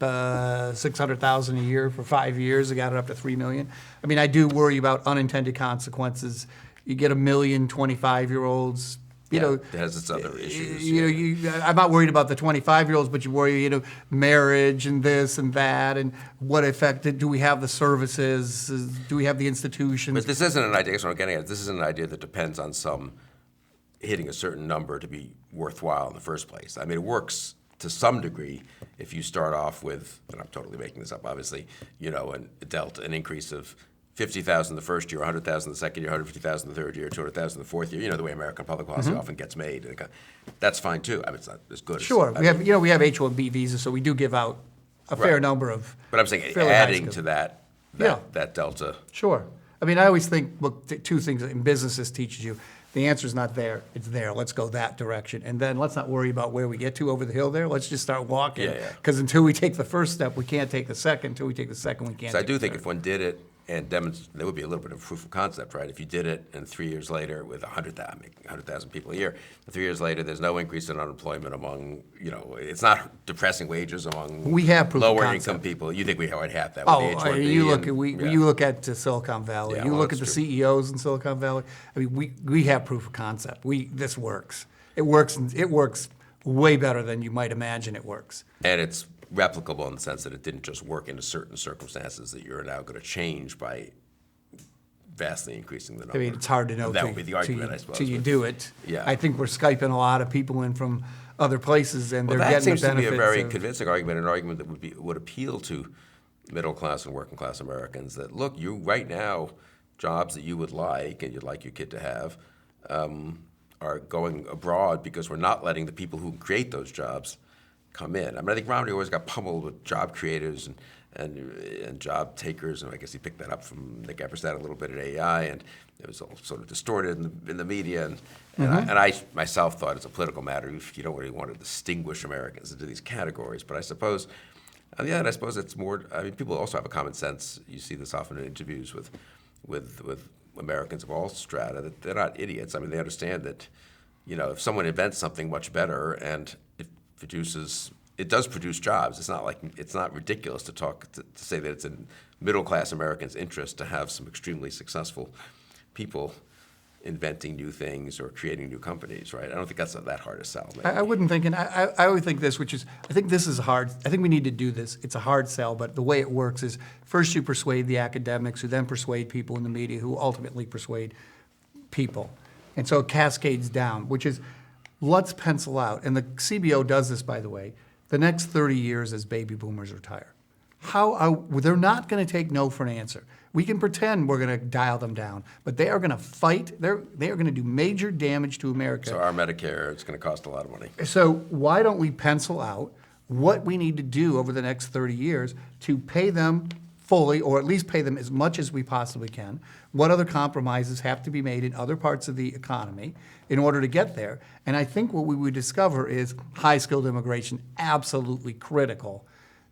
S2: 600,000 a year for 5 years, we got it up to 3 million. I mean, I do worry about unintended consequences. You get 1 million 25-year-olds.
S1: It has its other issues.
S2: I'm not worried about the 25-year-olds, but you worry, marriage and this and that, and what effect do we have the services? Do we have the institutions?
S1: But this isn't an idea. That's what I'm getting at. This isn't an idea that depends on some hitting a certain number to be worthwhile in the first place. I mean, it works to some degree if you start off with, and I'm totally making this up, obviously, an increase of 50,000 the first year, 100,000 the second year, 150,000 the third year, 200,000 the fourth year. The way American public policy often gets made. That's fine too. I mean, it's not as good.
S2: Sure,
S1: as,
S2: we have H-1B visas, so we do give out a fair number of.
S1: But I'm saying
S2: fairly high
S1: adding
S2: skills.
S1: to that delta.
S2: Sure. I mean, I always think, look, two things in businesses teaches you. The answer's not there, it's there. Let's go that direction. And then let's not worry about where we get to over the hill there. Let's just start walking.
S1: Yeah.
S2: Because until we take the first step, we can't take the second. Until we take the second, we can't
S1: So I
S2: take
S1: do
S2: the
S1: think
S2: third.
S1: if one did it and demonstrated, there would be a little bit of proof of concept, right? If you did it and 3 years later with 100,000 people a year, 3 years later there's no increase in unemployment among, it's not depressing wages among
S2: We have proof of
S1: lower
S2: concept.
S1: income people. You think we would have that with
S2: Oh,
S1: the H-1B?
S2: you look
S1: and-
S2: at you look at Silicon Valley.
S1: Yeah,
S2: You
S1: well,
S2: look at the
S1: that's true.
S2: CEOs in Silicon Valley. I mean, we have proof of concept. This works. It works. And it works way better than you might imagine. It works.
S1: And it's replicable in the sense that it didn't just work into certain circumstances that you're now going to change by vastly increasing the number.
S2: I mean, it's hard to know
S1: That would be the argument, I suppose.
S2: till you
S1: but-
S2: do it.
S1: Yeah.
S2: I think we're Skyping a lot of people in from other places, and
S1: Well,
S2: they're
S1: that
S2: getting
S1: seems
S2: the
S1: to be
S2: benefits
S1: a very
S2: of-
S1: convincing argument, an argument that would appeal to middle class and working class Americans. That look, you right now, jobs that you would like and you'd like your kid to have, are going abroad because we're not letting the people who create those jobs come in. I mean, I think Romney always got pummeled with job creators and job takers, and I guess he picked that up from Nick Eberstadt a little bit at AI, and it was all sort of distorted in the media. And I myself thought it's a political matter. You don't really want to distinguish Americans into these categories, but I suppose, on the other hand, I suppose it's more. I mean, people also have a common sense. You see this often in interviews with Americans of all strata, that they're not idiots. I mean, they understand that, if someone invents something much better and it does produce jobs. It's not ridiculous to say that it's in middle class Americans' interest to have some extremely successful people inventing new things or creating new companies, right? I don't think that's that hard to sell.
S2: I wouldn't think, and I always think this, I think this is hard. I think we need to do this. It's a hard sell, but the way it works is first you persuade the academics, who then persuade people in the media, who ultimately persuade people. And so it cascades down, which is, let's pencil out, and the CBO does this, by the way, the next 30 years as baby boomers retire. They're not going to take no for an answer. We can pretend we're going to dial them down, but they are going to fight. They are going to do major damage to America.
S1: So our Medicare, it's going to cost a lot of money.
S2: So why don't we pencil out what we need to do over the next 30 years to pay them fully, or at least pay them as much as we possibly can? What other compromises have to be made in other parts of the economy in order to get there? And I think what we would discover is high-skilled immigration absolutely critical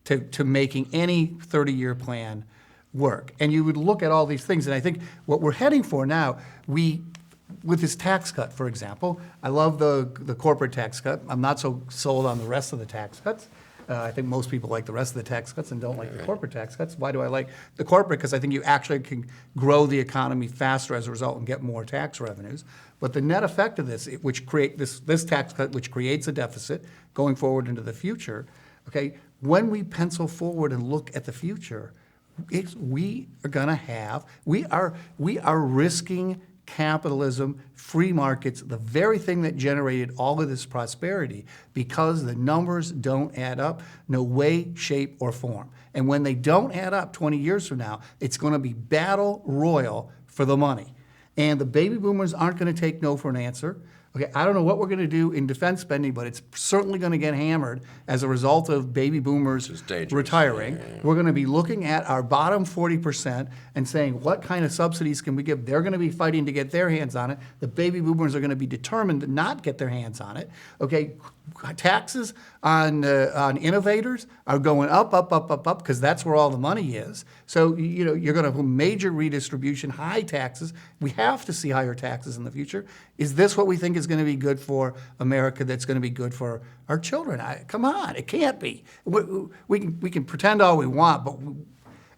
S2: to making any 30-year plan work. And you would look at all these things, and I think what we're heading for now, with this tax cut, for example, I love the corporate tax cut. I'm not so sold on the rest of the tax cuts. I think most people like the rest of the tax cuts and don't like the corporate tax cuts. Why do I like the corporate? Because I think you actually can grow the economy faster as a result and get more tax revenues. But the net effect of this, this tax cut, which creates a deficit going forward into the future, okay, when we pencil forward and look at the future, we are risking capitalism, free markets, the very thing that generated all of this prosperity, because the numbers don't add up, no way, shape, or form. And when they don't add up 20 years from now, it's going to be battle royal for the money. And the baby boomers aren't going to take no for an answer. Okay, I don't know what we're going to do in defense spending, but it's certainly going to get hammered as a result of baby boomers retiring. Yeah. We're going to be looking at our bottom 40% and saying, what kind of subsidies can we give? They're going to be fighting to get their hands on it. The baby boomers are going to be determined to not get their hands on it. Okay, taxes on innovators are going up, because that's where all the money is. So, you're going to have a major redistribution, high taxes. We have to see higher taxes in the future. Is this what we think is going to be good for America, that's going to be good for our children? Come on, it can't be. We can pretend all we want, but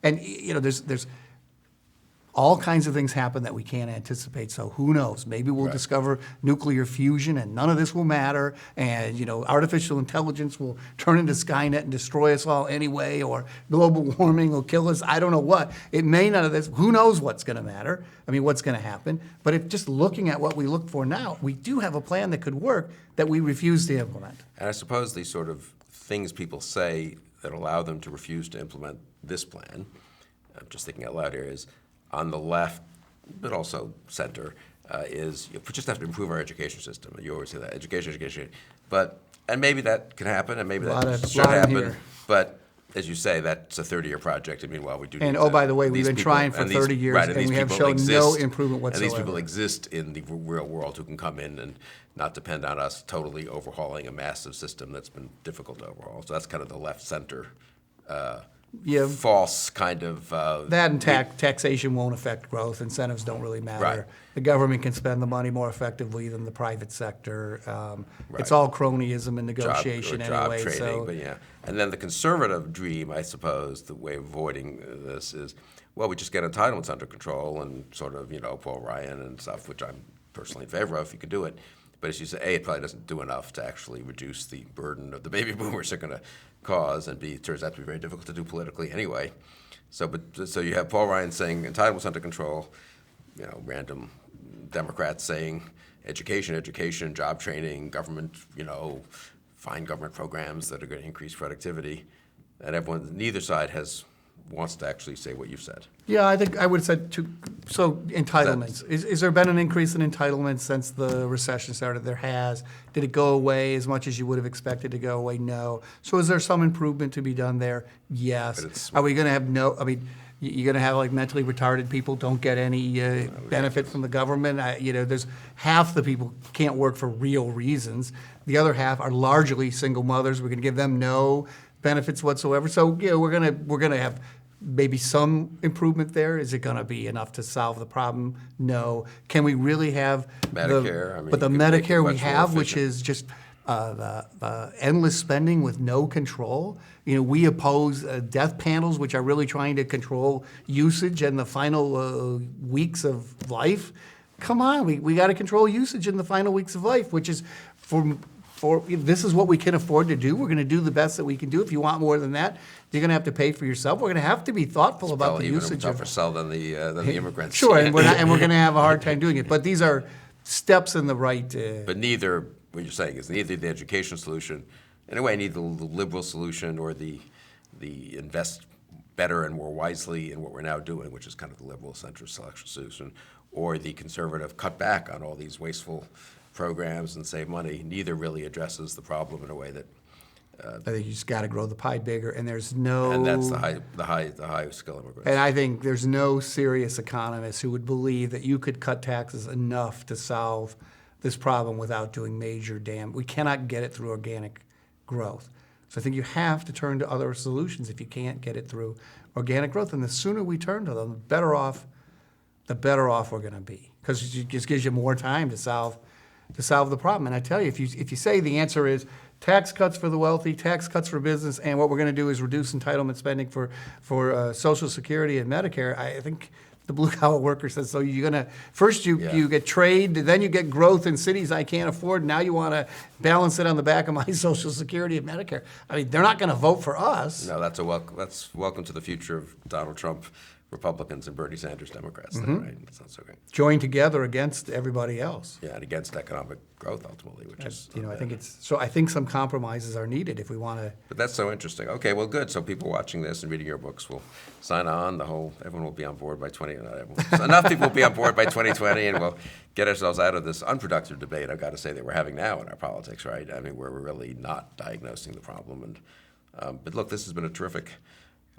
S2: there's all kinds of things happen that we can't anticipate, so who knows? Maybe we'll discover nuclear fusion and none of this will matter, and artificial intelligence will turn into Skynet and destroy us all anyway, or global warming will kill us. I don't know what. It may none of this. Who knows what's going to matter? I mean, what's going to happen? But if just looking at what we look for now, we do have a plan that could work that we refuse to implement.
S1: And I suppose these sort of things people say that allow them to refuse to implement this plan, I'm just thinking out loud here, is on the left, but also center, is we just have to improve our education system. You always say that, education. And maybe that can happen, and maybe that should happen. Here. But as you say, that's a 30-year project. And meanwhile, we do need
S2: to, by the way, we've been trying for 30 years, and we have shown no improvement whatsoever.
S1: And these people exist in the real world who can come in and not depend on us totally overhauling a massive system that's been difficult to overhaul. So that's kind of the left-center false kind of...
S2: that and taxation won't affect growth. Incentives don't really matter.
S1: Right.
S2: The government can spend the money more effectively than the private sector. It's all cronyism and negotiation
S1: job
S2: anyway.
S1: Training, but yeah. And then the conservative dream, I suppose, the way of avoiding this is, well, we just get entitlements under control and sort of, Paul Ryan and stuff, which I'm personally in favor of if you could do it. But as you say, A, it probably doesn't do enough to actually reduce the burden of the baby boomers are going to cause, and B, it turns out to be very difficult to do politically anyway. So you have Paul Ryan saying entitlements under control, random Democrats saying education, job training, government, find government programs that are going to increase productivity, and neither side has wants to actually say what you've said.
S2: Yeah, I think I would have said so entitlements. Is there been an increase in entitlements since the recession started? There has. Did it go away as much as you would have expected to go away? No. So is there some improvement to be done there? Yes. Are we going to have you're going to have like mentally retarded people don't get any benefit from the government? There's half the people can't work for real reasons. The other half are largely single mothers. We're going to give them no benefits whatsoever. So we're gonna have maybe some improvement there. Is it going to be enough to solve the problem? No. Can we really have
S1: Medicare?
S2: But the Medicare we have, which is just the endless spending with no control. We oppose death panels, which are really trying to control usage in the final weeks of life. Come on, we got to control usage in the final weeks of life, which is this is what we can afford to do. We're going to do the best that we can do. If you want more than that, you're going to have to pay for yourself. We're going to have to be thoughtful about the usage.
S1: It's tougher sell than the immigrants.
S2: Sure, and we're going to have a hard time doing it. But these are steps in the right.
S1: But neither, what you're saying is neither the education solution, in a way, neither the liberal solution or the invest better and more wisely in what we're now doing, which is kind of the liberal centrist selection solution, or the conservative cut back on all these wasteful programs and save money. Neither really addresses the problem in a way that.
S2: I think you just got to grow the pie bigger, and there's no.
S1: And that's the high skill immigrants.
S2: And I think there's no serious economist who would believe that you could cut taxes enough to solve this problem without doing major damage. We cannot get it through organic growth. So I think you have to turn to other solutions if you can't get it through organic growth. And the sooner we turn to them, the better off we're going to be, because it just gives you more time to solve the problem. And I tell you, if you say the answer is tax cuts for the wealthy, tax cuts for business, and what we're going to do is reduce entitlement spending for Social Security and Medicare, I think the blue-collar worker says, so you're going to, first you get trade, then you get growth in cities I can't afford, now you want to balance it on the back of my Social Security and Medicare. I mean, they're not going to vote for us.
S1: No, that's welcome to the future of Donald Trump Republicans and Bernie Sanders Democrats.
S2: Mm-hmm.
S1: Right? That's not so great.
S2: Join together against everybody else.
S1: Yeah, and against economic growth ultimately, which is.
S2: I think some compromises are needed if we want to.
S1: But that's so interesting. Okay, well, good. So people watching this and reading your books will sign on. Everyone will be on board by 20. Not everyone. So enough people will be on board by 2020, and we'll get ourselves out of this unproductive debate. I've got to say that we're having now in our politics, right? I mean, where we're really not diagnosing the problem. And but look, this has been a terrific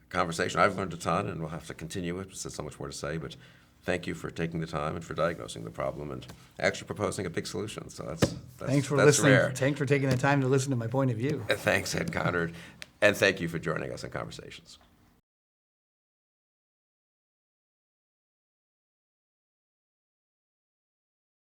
S1: conversation. I've learned a ton, and we'll have to continue it. There's so much more to say, but thank you for taking the time and for diagnosing the problem and actually proposing a big solution. So that's
S2: thanks for
S1: that's
S2: listening.
S1: Rare.
S2: Thanks for taking the time to listen to my point of view.
S1: Thanks, Ed Conard, and thank you for joining us in Conversations.